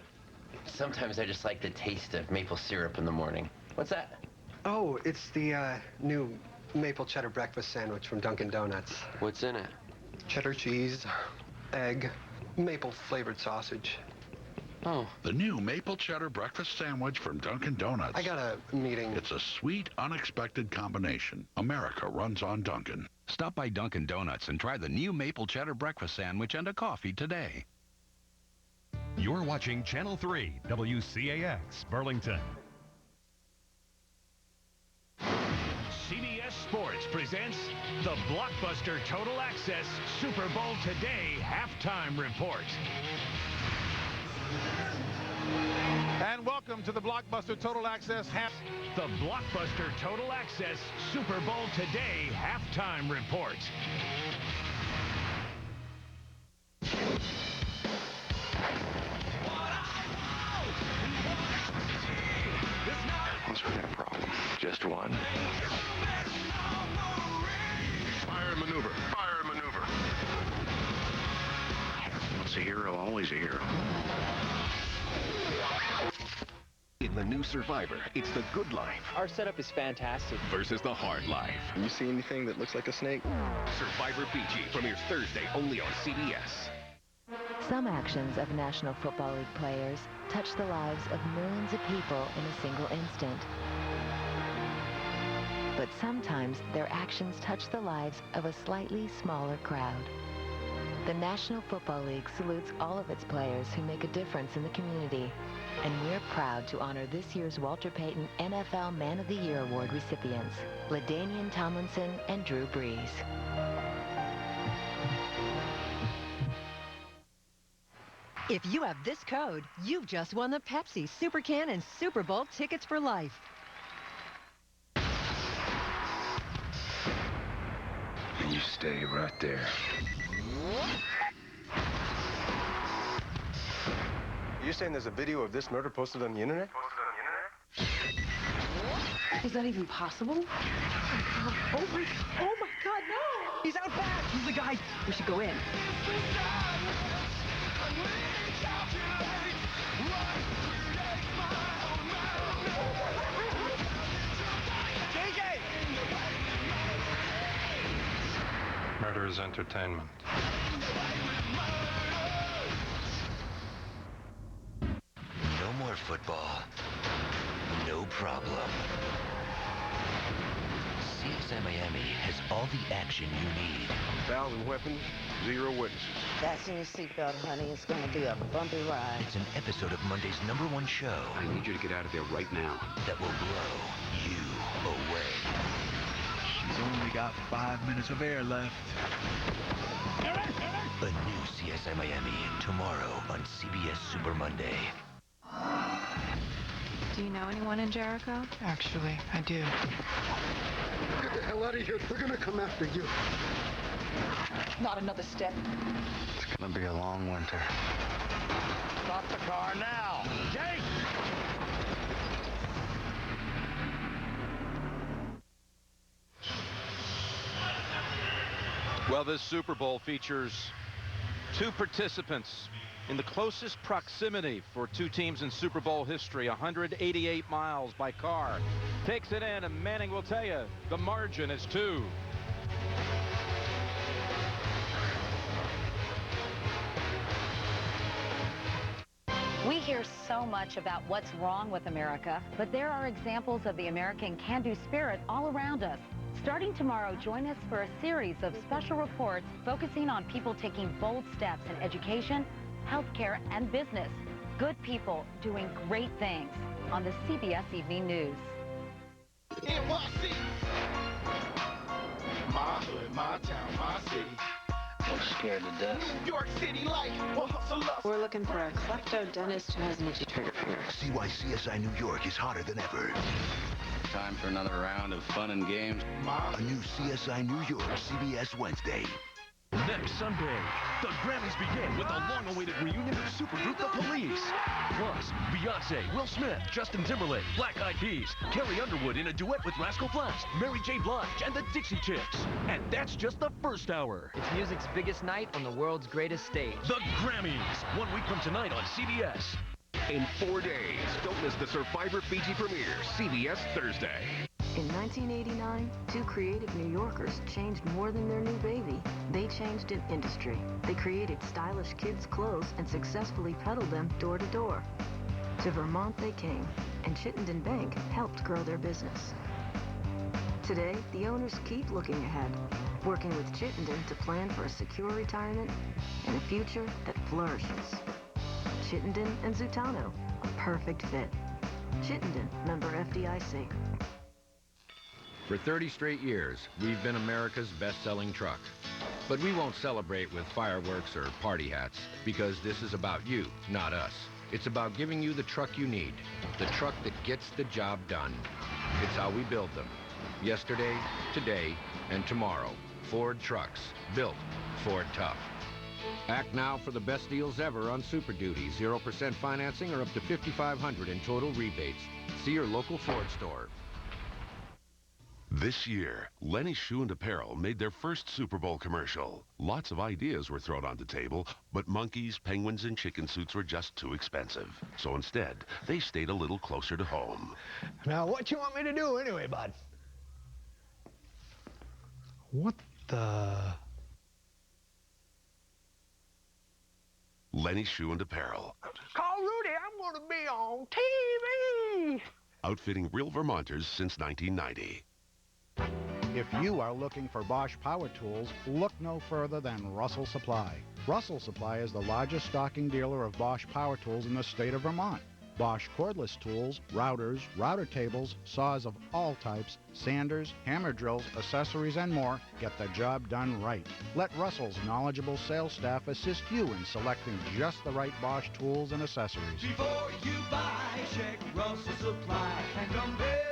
Sometimes I just like the taste of maple syrup in the morning. What's that? Oh, it's the new maple cheddar breakfast sandwich from Dunkin' Donuts. What's in it? Cheddar cheese, egg, maple flavored sausage. Oh. The new maple cheddar breakfast sandwich from Dunkin' Donuts. I got a meeting. It's a sweet, unexpected combination. America runs on Dunkin'. Stop by Dunkin' Donuts and try the new maple cheddar breakfast sandwich and a coffee today. You're watching Channel 3, WCAX, Burlington. CBS Sports presents the Blockbuster Total Access Super Bowl Today Halftime Report. And welcome to the Blockbuster Total Access The Blockbuster Total Access Super Bowl Today Halftime Report. Unless we got a problem. Just one. Fire and maneuver. Fire and maneuver. Once a hero, always a hero. In the new Survivor, it's the good life. Our setup is fantastic. Versus the hard life. You see anything that looks like a snake? Survivor PG premieres Thursday only on CBS. Some actions of National Football League players touch the lives of millions of people in a single instant. But sometimes their actions touch the lives of a slightly smaller crowd. The National Football League salutes all of its players who make a difference in the community. And we're proud to honor this year's Walter Payton NFL Man of the Year Award recipients, LaDainian Tomlinson and Drew Brees. If you have this code, you've just won the Pepsi Super Can and Super Bowl tickets for life. And you stay right there. You're saying there's a video of this murder posted on the internet? Is that even possible? Oh my God, no! He's out back! He's the guy. We should go in. Murder is entertainment. No more football. No problem. CSI Miami has all the action you need. 1,000 weapons, 0 witnesses. Fasten your seatbelt, honey. It's going to be a bumpy ride. It's an episode of Monday's #1 show. I need you to get out of there right now. That will blow you away. She's only got 5 minutes of air left. A new CSI Miami tomorrow on CBS Super Monday. Do you know anyone in Jericho? Actually, I do. Get the hell out of here. They're gonna come after you. Not another step. It's gonna be a long winter. Stop the car now. Jake! Well, this Super Bowl features 2 participants in the closest proximity for 2 teams in Super Bowl history, 188 miles by car. Takes it in, and Manning will tell you the margin is 2. We hear so much about what's wrong with America, but there are examples of the American can-do spirit all around us. Starting tomorrow, join us for a series of special reports focusing on people taking bold steps in education, healthcare, and business. Good people doing great things on the CBS Evening News. NYC. My hood, my town, my city. I'm scared to death. New York City life. We're looking for a klepto dentist who has an itchy trigger finger. See why CSI New York is hotter than ever. Time for another round of fun and games. A new CSI New York, CBS Wednesday. Next Sunday, the Grammys begin with the long-awaited reunion of supergroup The Police. Plus, Beyonce, Will Smith, Justin Timberlake, Black Eyed Peas, Carrie Underwood in a duet with Rascal Flatts, Mary J. Blige, and the Dixie Chicks. And that's just the first hour. It's music's biggest night on the world's greatest stage. The Grammys, 1 week from tonight on CBS. In 4 days, don't miss the Survivor Fiji premiere, CBS Thursday. In 1989, 2 creative New Yorkers changed more than their new baby. They changed an industry. They created stylish kids' clothes and successfully peddled them door to door. To Vermont they came, and Chittenden Bank helped grow their business. Today, the owners keep looking ahead, working with Chittenden to plan for a secure retirement and a future that flourishes. Chittenden and Zutano, a perfect fit. Chittenden, member FDIC. For 30 straight years, we've been America's best-selling truck. But we won't celebrate with fireworks or party hats, because this is about you, not us. It's about giving you the truck you need, the truck that gets the job done. It's how we build them. Yesterday, today, and tomorrow. Ford trucks, built Ford tough. Act now for the best deals ever on Super Duty. 0% financing or up to $5,500 in total rebates. See your local Ford store. This year, Lenny Shoe and Apparel made their first Super Bowl commercial. Lots of ideas were thrown on the table, but monkeys, penguins, and chicken suits were just too expensive. So instead, they stayed a little closer to home. Now, what you want me to do anyway, bud? What the... Lenny Shoe and Apparel. Call Rudy, I'm going to be on TV! Outfitting real Vermonters since 1990. If you are looking for Bosch power tools, look no further than Russell Supply. Russell Supply is the largest stocking dealer of Bosch power tools in the state of Vermont. Bosch cordless tools, routers, router tables, saws of all types, sanders, hammer drills, accessories, and more get the job done right. Let Russell's knowledgeable sales staff assist you in selecting just the right Bosch tools and accessories. Before you buy, check Russell Supply and compare.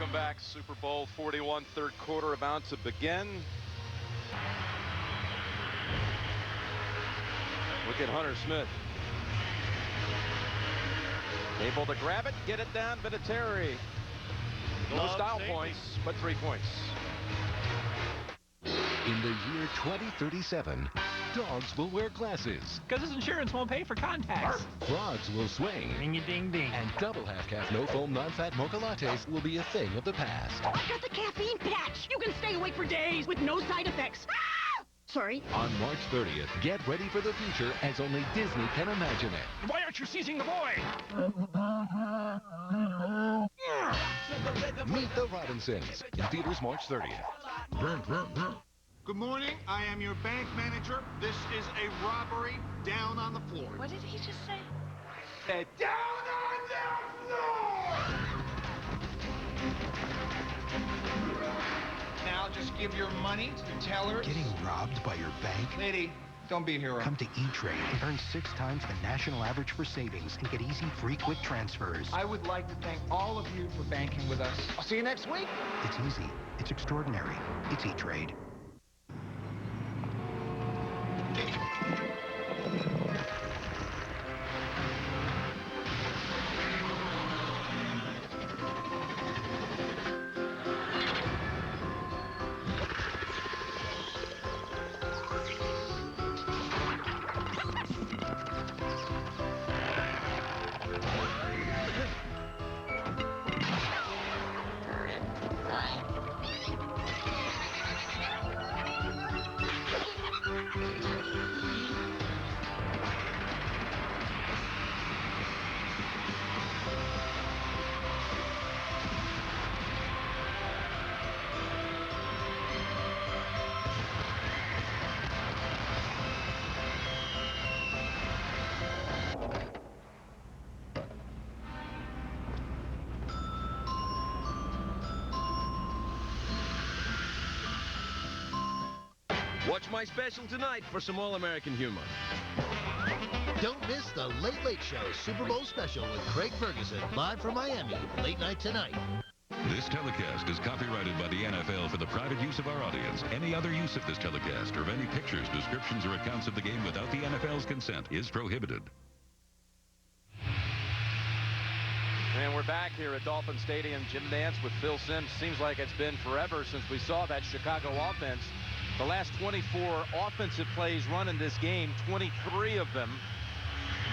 Welcome back. Super Bowl 41, third quarter about to begin. Look at Hunter Smith. Able to grab it, get it down, Vinatieri. No style points, but 3 points. In the year 2037, dogs will wear glasses. Because his insurance won't pay for contacts. Frogs will swing. Ring-a-ding-ding. And double half-calf no-foam non-fat mocha lattes will be a thing of the past. I got the caffeine patch. You can stay awake for days with no side effects. Ah! Sorry. On March 30th, get ready for the future as only Disney can imagine it. Why aren't you seizing the boy? Meet the Robinsons in theaters March 30th. Good morning. I am your bank manager. This is a robbery down on the floor. What did he just say? Down on the floor! Now just give your money to the tellers. Getting robbed by your bank? Lady, don't be a hero. Come to E-Trade and earn 6 times the national average for savings and get easy, free, quick transfers. I would like to thank all of you for banking with us. I'll see you next week. It's easy. It's extraordinary. It's E-Trade. Watch my special tonight for some all-American humor. Don't miss the Late Late Show Super Bowl special with Craig Ferguson, live from Miami, late night tonight. This telecast is copyrighted by the NFL for the private use of our audience. Any other use of this telecast or of any pictures, descriptions, or accounts of the game without the NFL's consent is prohibited. And we're back here at Dolphin Stadium. Jim Nance with Phil Simms. Seems like it's been forever since we saw that Chicago offense. The last 24 offensive plays run in this game, 23 of them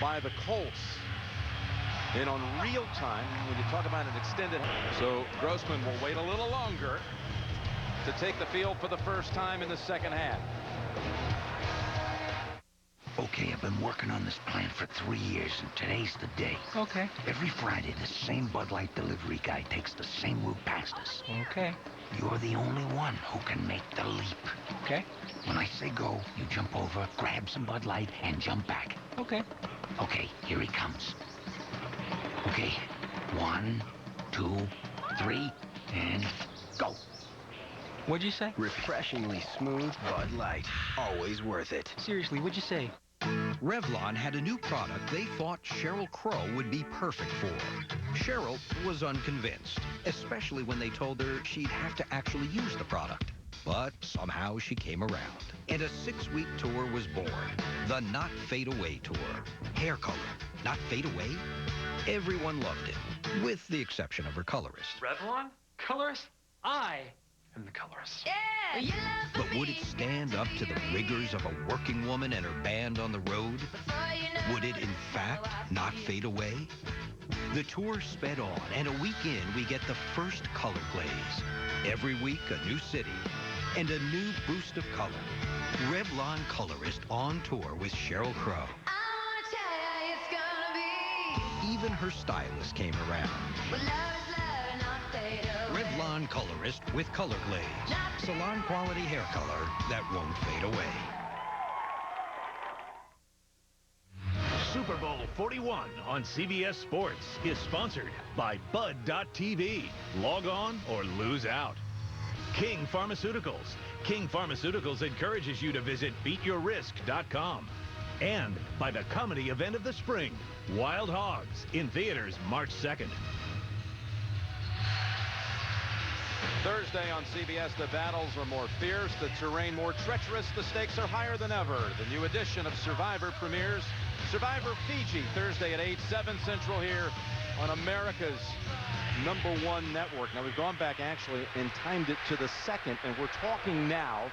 by the Colts. And on real time, when you talk about an extended... So Grossman will wait a little longer to take the field for the first time in the second half. Okay, I've been working on this plan for 3 years, and today's the day. Okay. Every Friday, the same Bud Light delivery guy takes the same route past us. Okay. You're the only one who can make the leap. Okay. When I say go, you jump over, grab some Bud Light, and jump back. Okay. Okay, here he comes. Okay, 1, 2, 3, and go. What'd you say? Refreshingly smooth Bud Light. Always worth it. Seriously, what'd you say? Revlon had a new product they thought Sheryl Crow would be perfect for. Sheryl was unconvinced, especially when they told her she'd have to actually use the product. But somehow she came around, and a 6-week tour was born. The Not Fade Away Tour. Hair color, not fade away? Everyone loved it, with the exception of her colorist. Revlon? Colorist? I am the colorist. Yeah! But would it stand up to the rigors of a working woman and her band on the road? Would it, in fact, not fade away? The tour sped on, and a week in, we get the first color glaze. Every week, a new city, and a new boost of color. Revlon Colorist on tour with Sheryl Crow. Even her stylist came around. Revlon Colorist with Color Glaze. Salon quality hair color that won't fade away. Super Bowl 41 on CBS Sports is sponsored by Bud.TV. Log on or lose out. King Pharmaceuticals. King Pharmaceuticals encourages you to visit beatyourrisk.com. And by the comedy event of the spring, Wild Hogs, in theaters March 2nd. Thursday on CBS, the battles are more fierce, the terrain more treacherous, the stakes are higher than ever. The new edition of Survivor premieres. Survivor Fiji, Thursday at 8, 7 Central here on America's #1 network. Now, we've gone back actually and timed it to the second, and we're talking now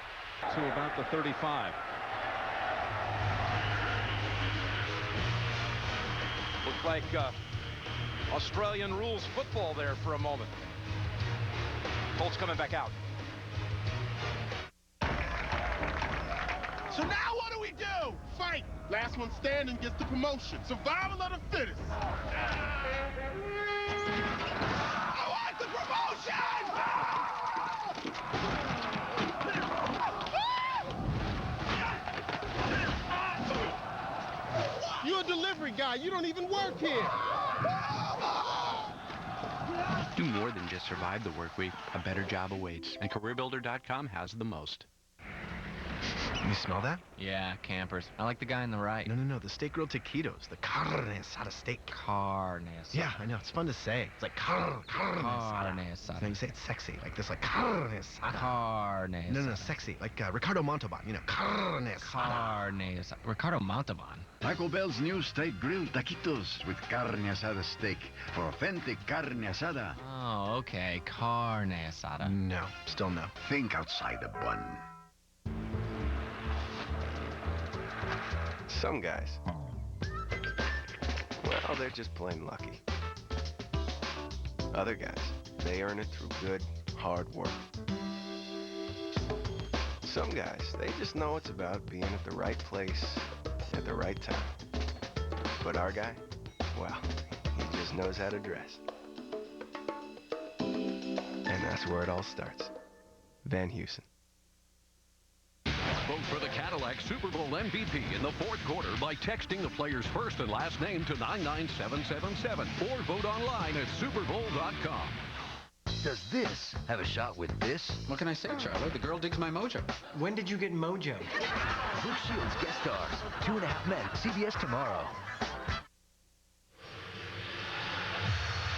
to about the 35. Looked like Australian rules football there for a moment. Colts coming back out. So now what do we do? Fight. Last one standing gets the promotion. Survival of the fittest. I want the promotion! You're a delivery guy. You don't even work here. Do more than just survive the work week. A better job awaits, and CareerBuilder.com has the most. You smell that? Yeah, campers. I like the guy on the right. No, the steak grilled taquitos. The carne asada steak. Carne asada. Yeah, I know. It's fun to say. It's like carne asada. You say it's sexy. Like this, like carne asada. Carne asada. No, sexy. Like Ricardo Montalban. You know, carne asada. Carne asada. Ricardo Montalban. Taco Bell's new steak grilled taquitos with carne asada steak for authentic carne asada. Oh, okay. Carne asada. No, still no. Think outside the bun. Some guys, well, they're just plain lucky. Other guys, they earn it through good, hard work. Some guys, they just know it's about being at the right place at the right time. But our guy, well, he just knows how to dress. And that's where it all starts. Van Heusen. Vote for the Cadillac Super Bowl MVP in the fourth quarter by texting the player's first and last name to 99777 or vote online at superbowl.com. Does this have a shot with this? What can I say, Charlie? The girl digs my mojo. When did you get mojo? Brooke Shields guest stars. 2.5 Men. CBS tomorrow.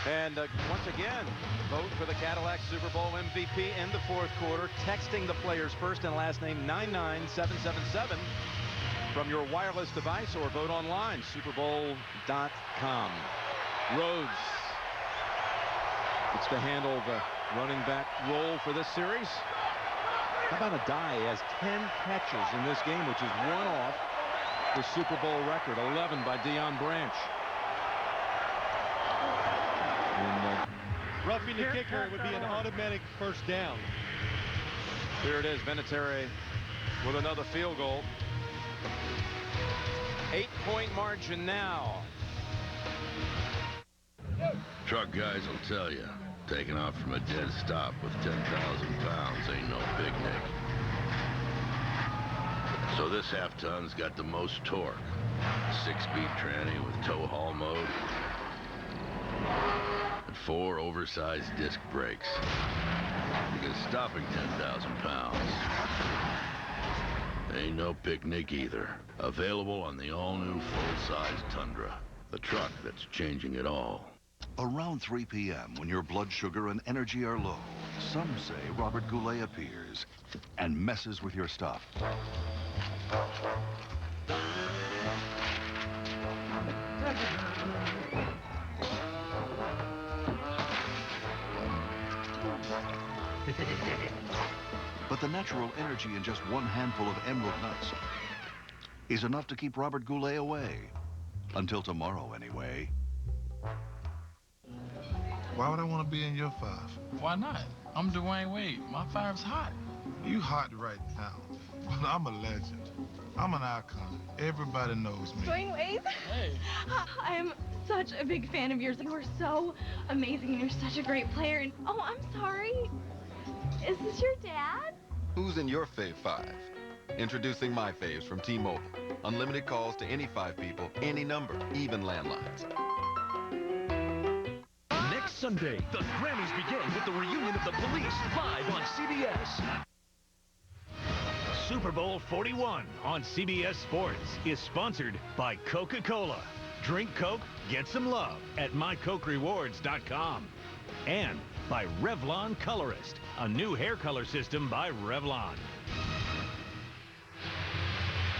And once again, vote for the Cadillac Super Bowl MVP in the fourth quarter. Texting the player's first and last name 99777 from your wireless device or vote online, superbowl.com. Rhodes gets to handle the running back role for this series. How about a die? He has 10 catches in this game, which is one off the Super Bowl record, 11 by Deion Branch. Roughing the kicker, it would be an automatic first down. Here it is, Vinatieri with another field goal. 8-point margin now. Truck guys will tell you, taking off from a dead stop with 10,000 pounds ain't no picnic. So this half-ton's got the most torque. 6-speed tranny with tow haul mode. And 4 oversized disc brakes. Because stopping 10,000 pounds ain't no picnic either. Available on the all-new full-size Tundra. The truck that's changing it all. Around 3 p.m., when your blood sugar and energy are low, some say Robert Goulet appears and messes with your stuff. But the natural energy in just one handful of emerald nuts is enough to keep Robert Goulet away. Until tomorrow, anyway. Why would I want to be in your 5? Why not? I'm Dwayne Wade. My 5's hot. You hot right now, but I'm a legend. I'm an icon. Everybody knows me. Dwayne Wade? Hey. I am such a big fan of yours. You are so amazing and you're such a great player. And oh, I'm sorry. Is this your dad? Who's in your fave 5? Introducing my faves from T-Mobile. Unlimited calls to any 5 people, any number, even landlines. Next Sunday, the Grammys begin with the reunion of the Police live on CBS. Super Bowl 41 on CBS Sports is sponsored by Coca-Cola. Drink Coke, get some love at mycokerewards.com. And by Revlon Colorist, a new hair color system by Revlon.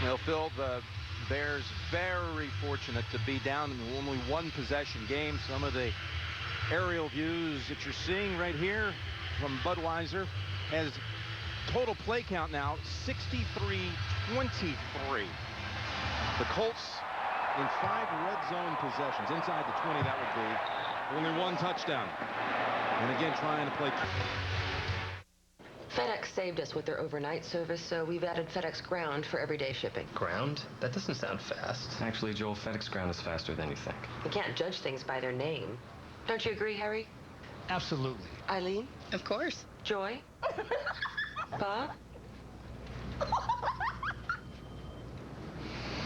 Well, Phil, the Bears very fortunate to be down in only one possession game. Some of the aerial views that you're seeing right here from Budweiser has total play count now 63-23. The Colts in 5 red zone possessions. Inside the 20, that would be only 1 touchdown. And again, trying to play. FedEx saved us with their overnight service, so we've added FedEx Ground for everyday shipping. Ground? That doesn't sound fast. Actually, Joel, FedEx Ground is faster than you think. You can't judge things by their name. Don't you agree, Harry? Absolutely. Eileen? Of course. Joy? Bob?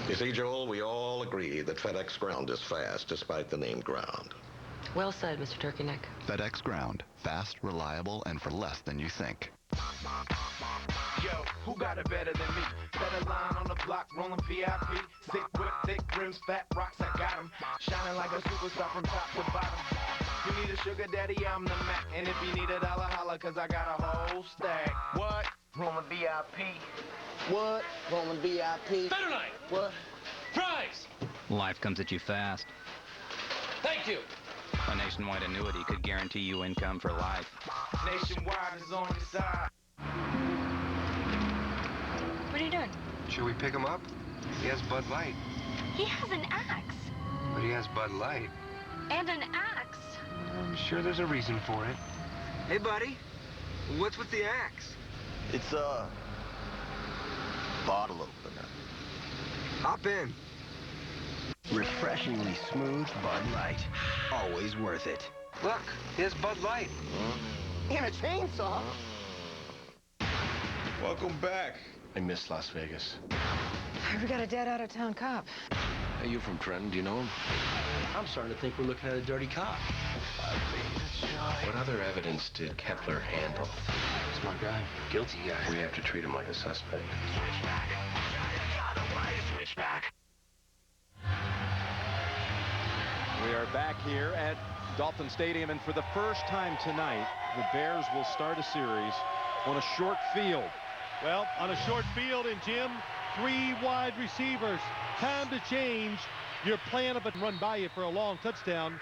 You see, Joel, we all agree that FedEx Ground is fast, despite the name Ground. Well said, Mr. Turkeyneck. FedEx Ground. Fast, reliable, and for less than you think. Yo, who got it better than me? Better line on the block, rolling VIP. Thick whip, thick rims, fat rocks, I got 'em. Shining like a superstar from top to bottom. You need a sugar daddy, I'm the Mac. And if you need $1, holla, cause I got a whole stack. What? Rolling VIP. What? Rolling VIP. Better night. What? Prize. Life comes at you fast. Thank you. A nationwide annuity could guarantee you income for life. Nationwide is on your side. What are you doing? Should we pick him up? He has Bud Light. He has an axe. But he has Bud Light. And an axe. I'm sure there's a reason for it. Hey, buddy. What's with the axe? It's a bottle opener. Hop in. Refreshingly smooth Bud Light. Always worth it. Look, here's Bud Light. And a chainsaw. Welcome back. I miss Las Vegas. We got a dead out-of-town cop. Hey, you from Trenton? Do you know him? I'm starting to think we're looking at a dirty cop. What other evidence did Kepler handle? Smart guy. Guilty guy. We have to treat him like a suspect. We are back here at Dolphin Stadium, and for the first time tonight, the Bears will start a series on a short field. Well, on a short field, and Jim, 3 wide receivers. Time to change. You're playing up and run by you for a long touchdown.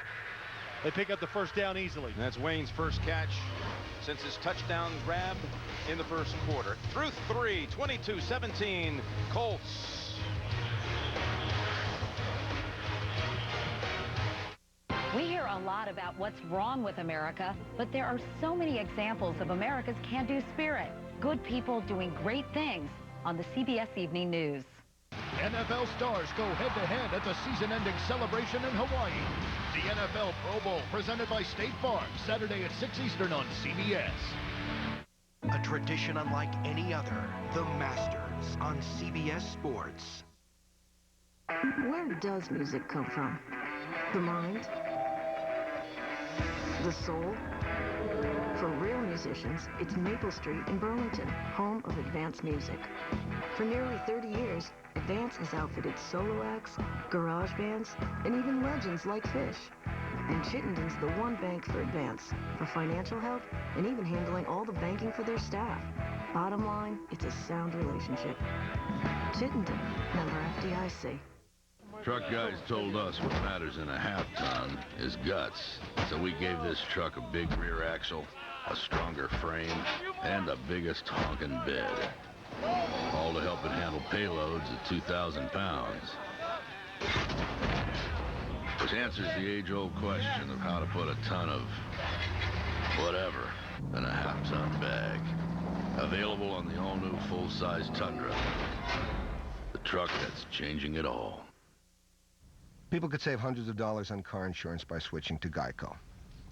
They pick up the first down easily. And that's Wayne's first catch since his touchdown grab in the first quarter. Through 3, 22-17, Colts. We hear a lot about what's wrong with America, but there are so many examples of America's can-do spirit. Good people doing great things on the CBS Evening News. NFL stars go head-to-head at the season-ending celebration in Hawaii. The NFL Pro Bowl presented by State Farm, Saturday at 6 Eastern on CBS. A tradition unlike any other. The Masters on CBS Sports. Where does music come from? The mind? The soul? For real musicians, it's Maple Street in Burlington, home of Advance Music. For nearly 30 years, Advance has outfitted solo acts, garage bands, and even legends like Fish. And Chittenden's the one bank for Advance, for financial help, and even handling all the banking for their staff. Bottom line, it's a sound relationship. Chittenden, member FDIC. Truck guys told us what matters in a half-ton is guts, so we gave this truck a big rear axle, a stronger frame, and the biggest honking bed. All to help it handle payloads of 2,000 pounds. Which answers the age-old question of how to put a ton of whatever in a half-ton bag. Available on the all-new full-size Tundra. The truck that's changing it all. People could save hundreds of dollars on car insurance by switching to Geico.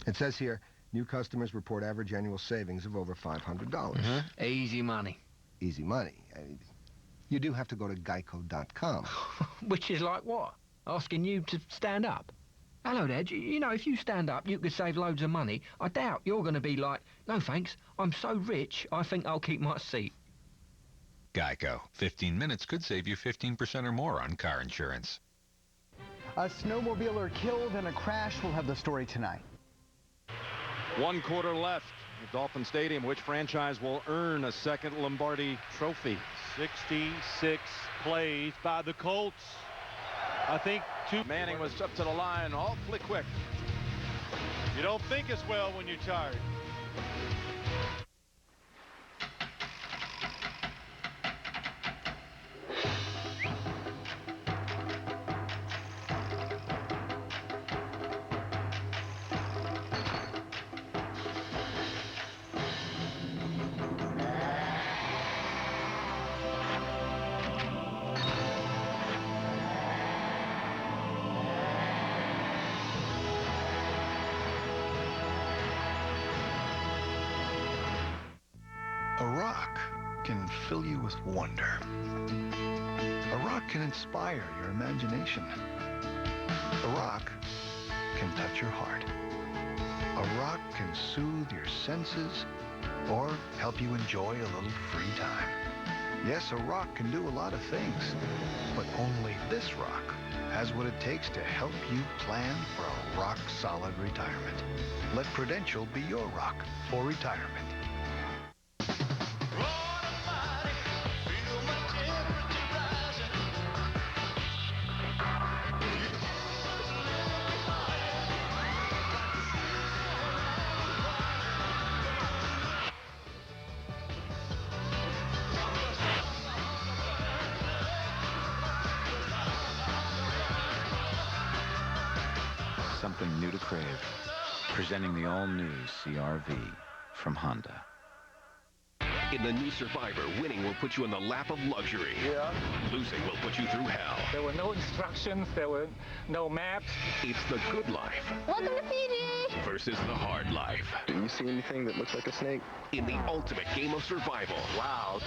It says here, new customers report average annual savings of over $500. Easy money. Easy money. You do have to go to geico.com. Which is like what? Asking you to stand up? Hello there, you know, if you stand up, you could save loads of money. I doubt you're going to be like, no thanks, I'm so rich, I think I'll keep my seat. Geico. 15 minutes could save you 15% or more on car insurance. A snowmobiler killed in a crash. We'll have the story tonight. 1 quarter left at Dolphin Stadium. Which franchise will earn a second Lombardi trophy? 66 plays by the Colts. I think Manning was up to the line awfully quick. You don't think as well when you're tired. A rock can fill you with wonder. A rock can inspire your imagination. A rock can touch your heart. A rock can soothe your senses or help you enjoy a little free time. Yes, a rock can do a lot of things, but only this rock has what it takes to help you plan for a rock-solid retirement. Let Prudential be your rock for retirement. Something new to crave. Presenting the all-new CR-V from Honda. In the new Survivor, winning will put you in the lap of luxury. Yeah. Losing will put you through hell. There were no instructions. There were no maps. It's the good life. Welcome to Fiji! Versus the hard life. Do you see anything that looks like a snake? In the ultimate game of survival. Wow.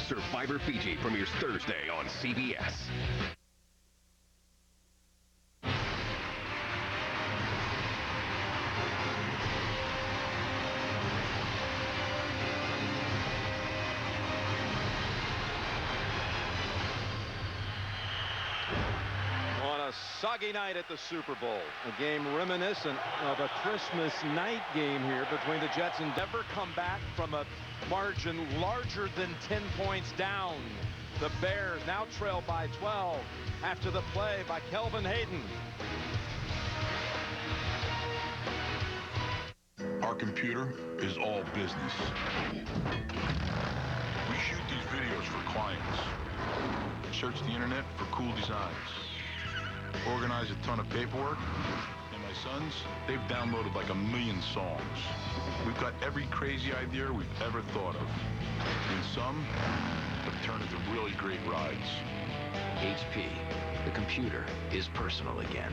Survivor Fiji premieres Thursday on CBS. Soggy night at the Super Bowl. A game reminiscent of a Christmas night game here between the Jets and Denver. Come back from a margin larger than 10 points down. The Bears now trail by 12 after the play by Kelvin Hayden. Our computer is all business. We shoot these videos for clients. Search the internet for cool designs. Organize a ton of paperwork, and my sons, they've downloaded like 1 million songs. We've got every crazy idea we've ever thought of, and some have turned into really great rides. HP, the computer is personal again.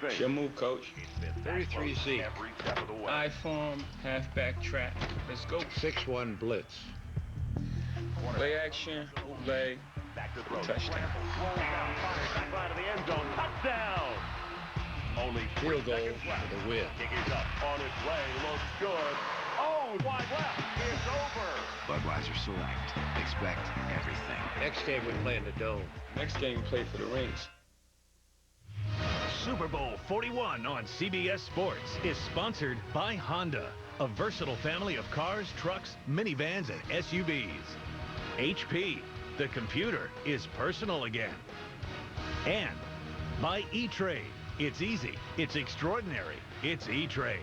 It's your move, coach. 33Z. I-form, halfback trap. Let's go. 6-1 blitz. Play action, play, touchdown. Back to the end zone. Touchdown. Only field goal for the win. Kick is up on its way. Looks good. Oh, wide left. It's over. Budweiser Select. Expect everything. Next game we play in the Dome. Next game we play for the rings. Super Bowl 41 on CBS Sports is sponsored by Honda, a versatile family of cars, trucks, minivans, and SUVs. HP, the computer is personal again. And by E-Trade, it's easy, it's extraordinary, it's E-Trade.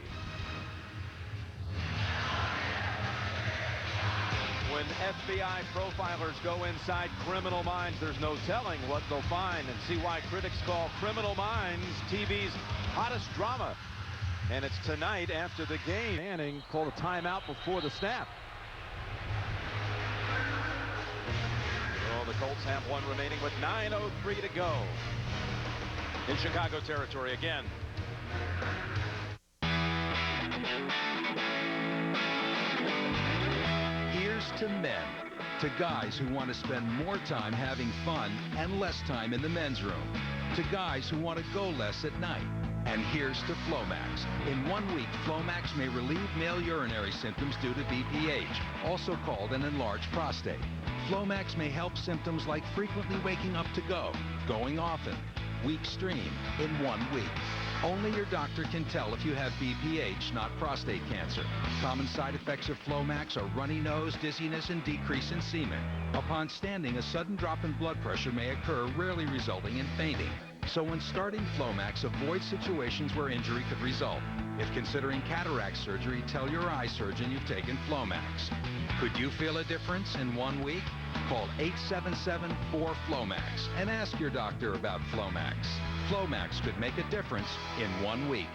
When FBI profilers go inside criminal minds, there's no telling what they'll find, and see why critics call Criminal Minds TV's hottest drama. And it's tonight after the game. Manning called a timeout before the snap. Well, the Colts have one remaining with 9:03 to go. In Chicago territory again. Here's to men. To guys who want to spend more time having fun and less time in the men's room. To guys who want to go less at night. And here's to Flomax. In 1 week, Flomax may relieve male urinary symptoms due to BPH, also called an enlarged prostate. Flomax may help symptoms like frequently waking up to go, going often, weak stream, in 1 week. Only your doctor can tell if you have BPH, not prostate cancer. Common side effects of Flomax are runny nose, dizziness, and decrease in semen. Upon standing, a sudden drop in blood pressure may occur, rarely resulting in fainting. So when starting Flomax, avoid situations where injury could result. If considering cataract surgery, tell your eye surgeon you've taken Flomax. Could you feel a difference in 1 week? Call 877-4FLOMAX and ask your doctor about Flomax. Flomax could make a difference in 1 week.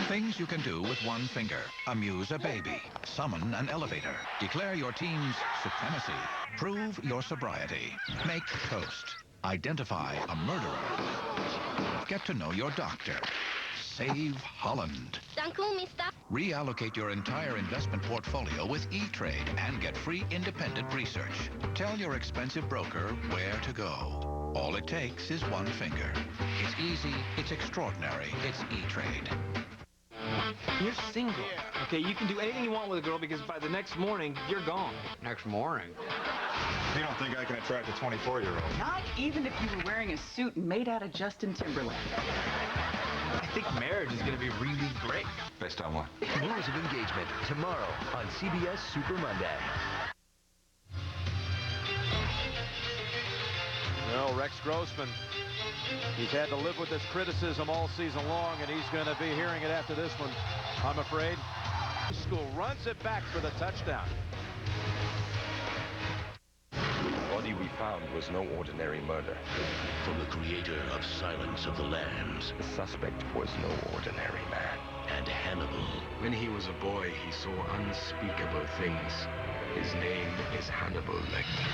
Things you can do with one finger. Amuse a baby. Summon an elevator. Declare your team's supremacy. Prove your sobriety. Make toast. Identify a murderer. Get to know your doctor. Save Holland. Reallocate your entire investment portfolio with E-Trade and get free independent research. Tell your expensive broker where to go. All it takes is one finger. It's easy, it's extraordinary, it's E-Trade. You're single. Okay, you can do anything you want with a girl because by the next morning, you're gone. Next morning? You don't think I can attract a 24-year-old? Not even if you were wearing a suit made out of Justin Timberlake. I think marriage is going to be really great. Based on what? Rules of Engagement, tomorrow on CBS Super Monday. Well, Rex Grossman, he's had to live with this criticism all season long, and he's going to be hearing it after this one, I'm afraid. School runs it back for the touchdown. The body we found was no ordinary murder. From the creator of Silence of the Lambs. The suspect was no ordinary man. And Hannibal. When he was a boy, he saw unspeakable things. His name is Hannibal Lecter.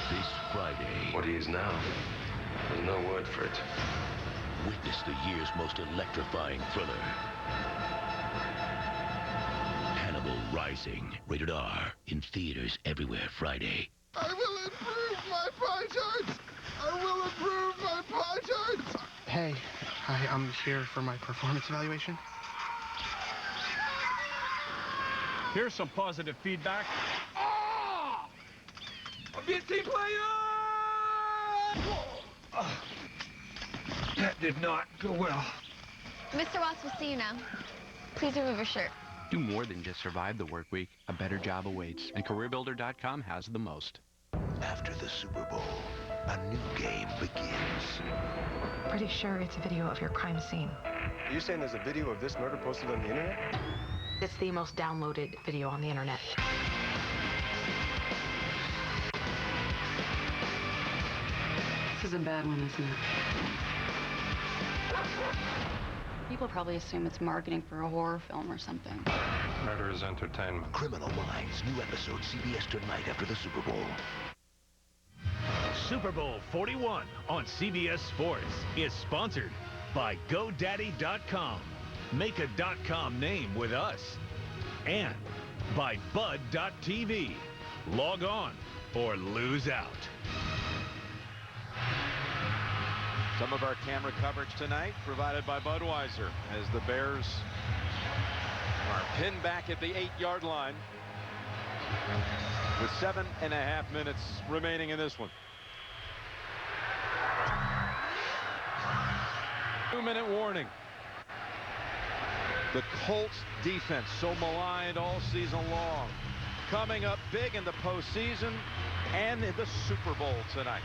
This Friday. What he is now, there's no word for it. Witness the year's most electrifying thriller. Hannibal Rising. Rated R. In theaters everywhere Friday. I will improve my pie charts! I will improve my pie charts! Hey, I'm here for my performance evaluation. Here's some positive feedback. Be a team player! That did not go well. Mr. Ross will see you now. Please remove your shirt. Do more than just survive the work week. A better job awaits, and CareerBuilder.com has the most. After the Super Bowl, a new game begins. Pretty sure it's a video of your crime scene. Are you saying there's a video of this murder posted on the internet? It's the most downloaded video on the internet. This is a bad one, isn't it? People probably assume it's marketing for a horror film or something. Murder is entertainment. Criminal Minds, new episode CBS tonight after the Super Bowl. Super Bowl 41 on CBS Sports is sponsored by GoDaddy.com. Make a .com name with us. And by Bud.tv. Log on or lose out. Some of our camera coverage tonight provided by Budweiser as the Bears are pinned back at the 8-yard line with 7.5 minutes remaining in this one. 2-minute warning. The Colts defense, so maligned all season long, coming up big in the postseason and in the Super Bowl tonight.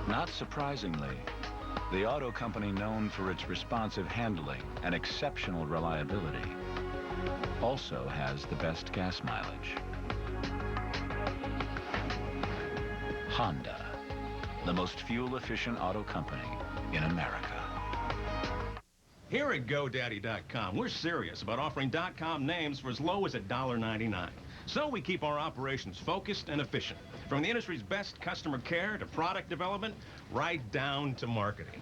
Not surprisingly, the auto company known for its responsive handling and exceptional reliability also has the best gas mileage. Honda. the most fuel-efficient auto company in America. Here at GoDaddy.com, we're serious about offering .com names for as low as $1.99. So we keep our operations focused and efficient, from the industry's best customer care to product development, right down to marketing.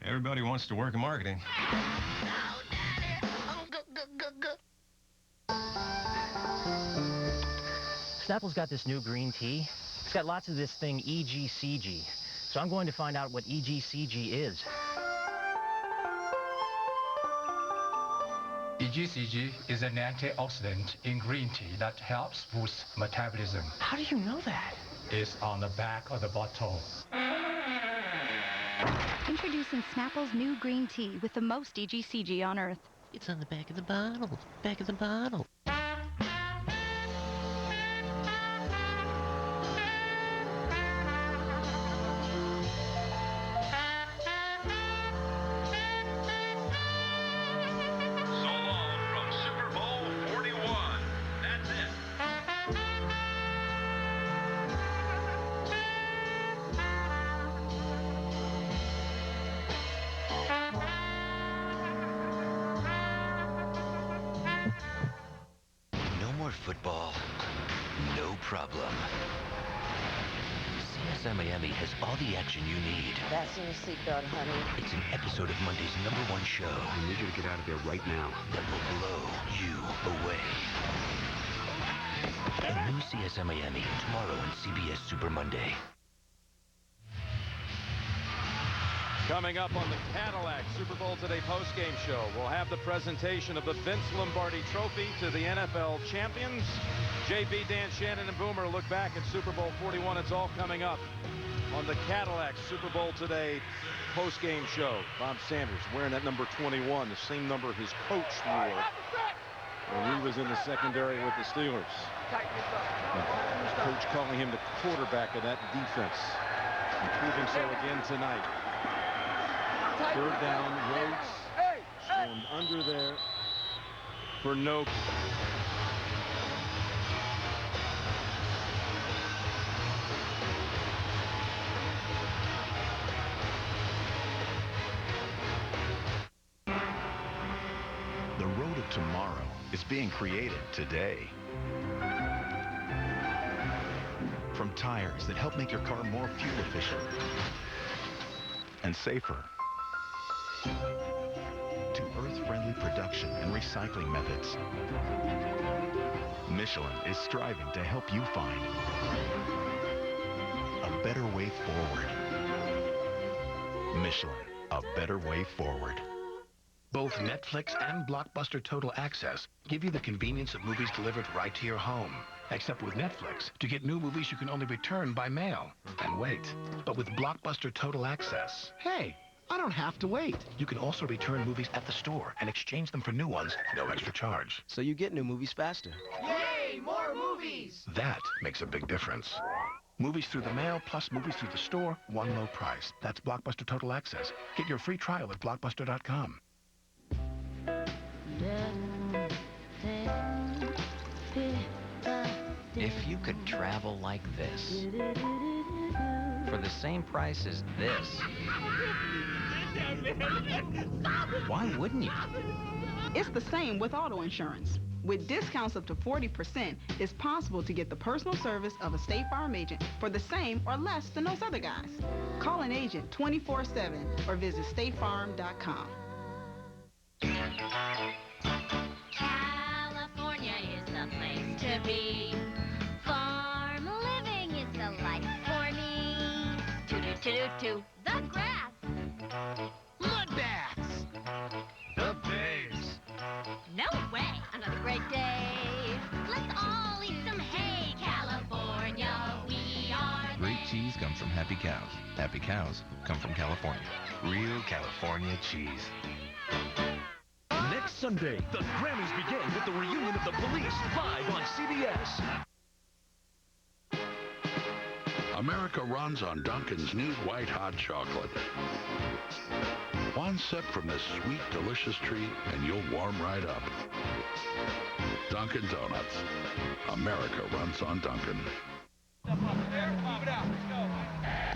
Everybody wants to work in marketing. Snapple's got this new green tea. It's got lots of this thing EGCG. So I'm going to find out what EGCG is. EGCG is an antioxidant in green tea that helps boost metabolism. How do you know that? It's on the back of the bottle. Introducing Snapple's new green tea with the most EGCG on Earth. It's on the back of the bottle. Back of the bottle. Football, no problem. CSI Miami has all the action you need. Fasten your seatbelt, honey. It's an episode of Monday's #1 show. I need you to get out of there right now. That will blow you away. The new CSI Miami tomorrow on CBS Super Monday. Coming up on the Cadillac Super Bowl Today postgame show, we'll have the presentation of the Vince Lombardi Trophy to the NFL champions. JB, Dan Shannon, and Boomer look back at Super Bowl 41. It's all coming up on the Cadillac Super Bowl Today postgame show. Bob Sanders wearing that number 21, the same number his coach wore when he was in the secondary with the Steelers. His coach calling him the quarterback of that defense. And proving so again tonight. Third down, Rhodes stormed under there for no. The road of tomorrow is being created today. From tires that help make your car more fuel efficient and safer, to earth-friendly production and recycling methods, Michelin is striving to help you find a better way forward. Michelin, a better way forward. Both Netflix and Blockbuster Total Access give you the convenience of movies delivered right to your home. Except with Netflix, to get new movies you can only return by mail. And wait, but with Blockbuster Total Access, hey, I don't have to wait. You can also return movies at the store and exchange them for new ones, no extra charge. So you get new movies faster. Yay, more movies! That makes a big difference. Movies through the mail plus movies through the store, one low price. That's Blockbuster Total Access. Get your free trial at Blockbuster.com. If you could travel like this, for the same price as this, why wouldn't you? It's the same with auto insurance. With discounts up to 40%, it's possible to get the personal service of a State Farm agent for the same or less than those other guys. Call an agent 24/7 or visit statefarm.com. California is the place to be. Farm living is the life for me. Toot-toot-toot-toot, the grass. Mud baths. The bays. No way, another great day. Let's all eat some hay, California. We are Great cheese comes from happy cows. Happy cows come from California. Real California cheese. Next Sunday, the Grammys begin with the reunion of the Police live on CBS. America runs on Dunkin's new white hot chocolate. One sip from this sweet, delicious treat, and you'll warm right up. Dunkin' Donuts. America runs on Dunkin'.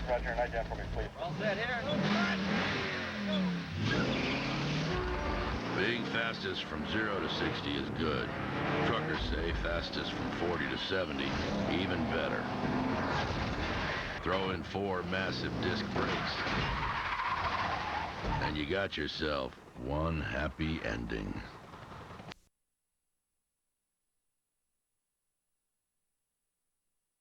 Roger, night down for me, please. All set here. Being fastest from 0 to 60 is good. Truckers say fastest from 40 to 70, even better. Throw in 4 massive disc brakes, and you got yourself one happy ending.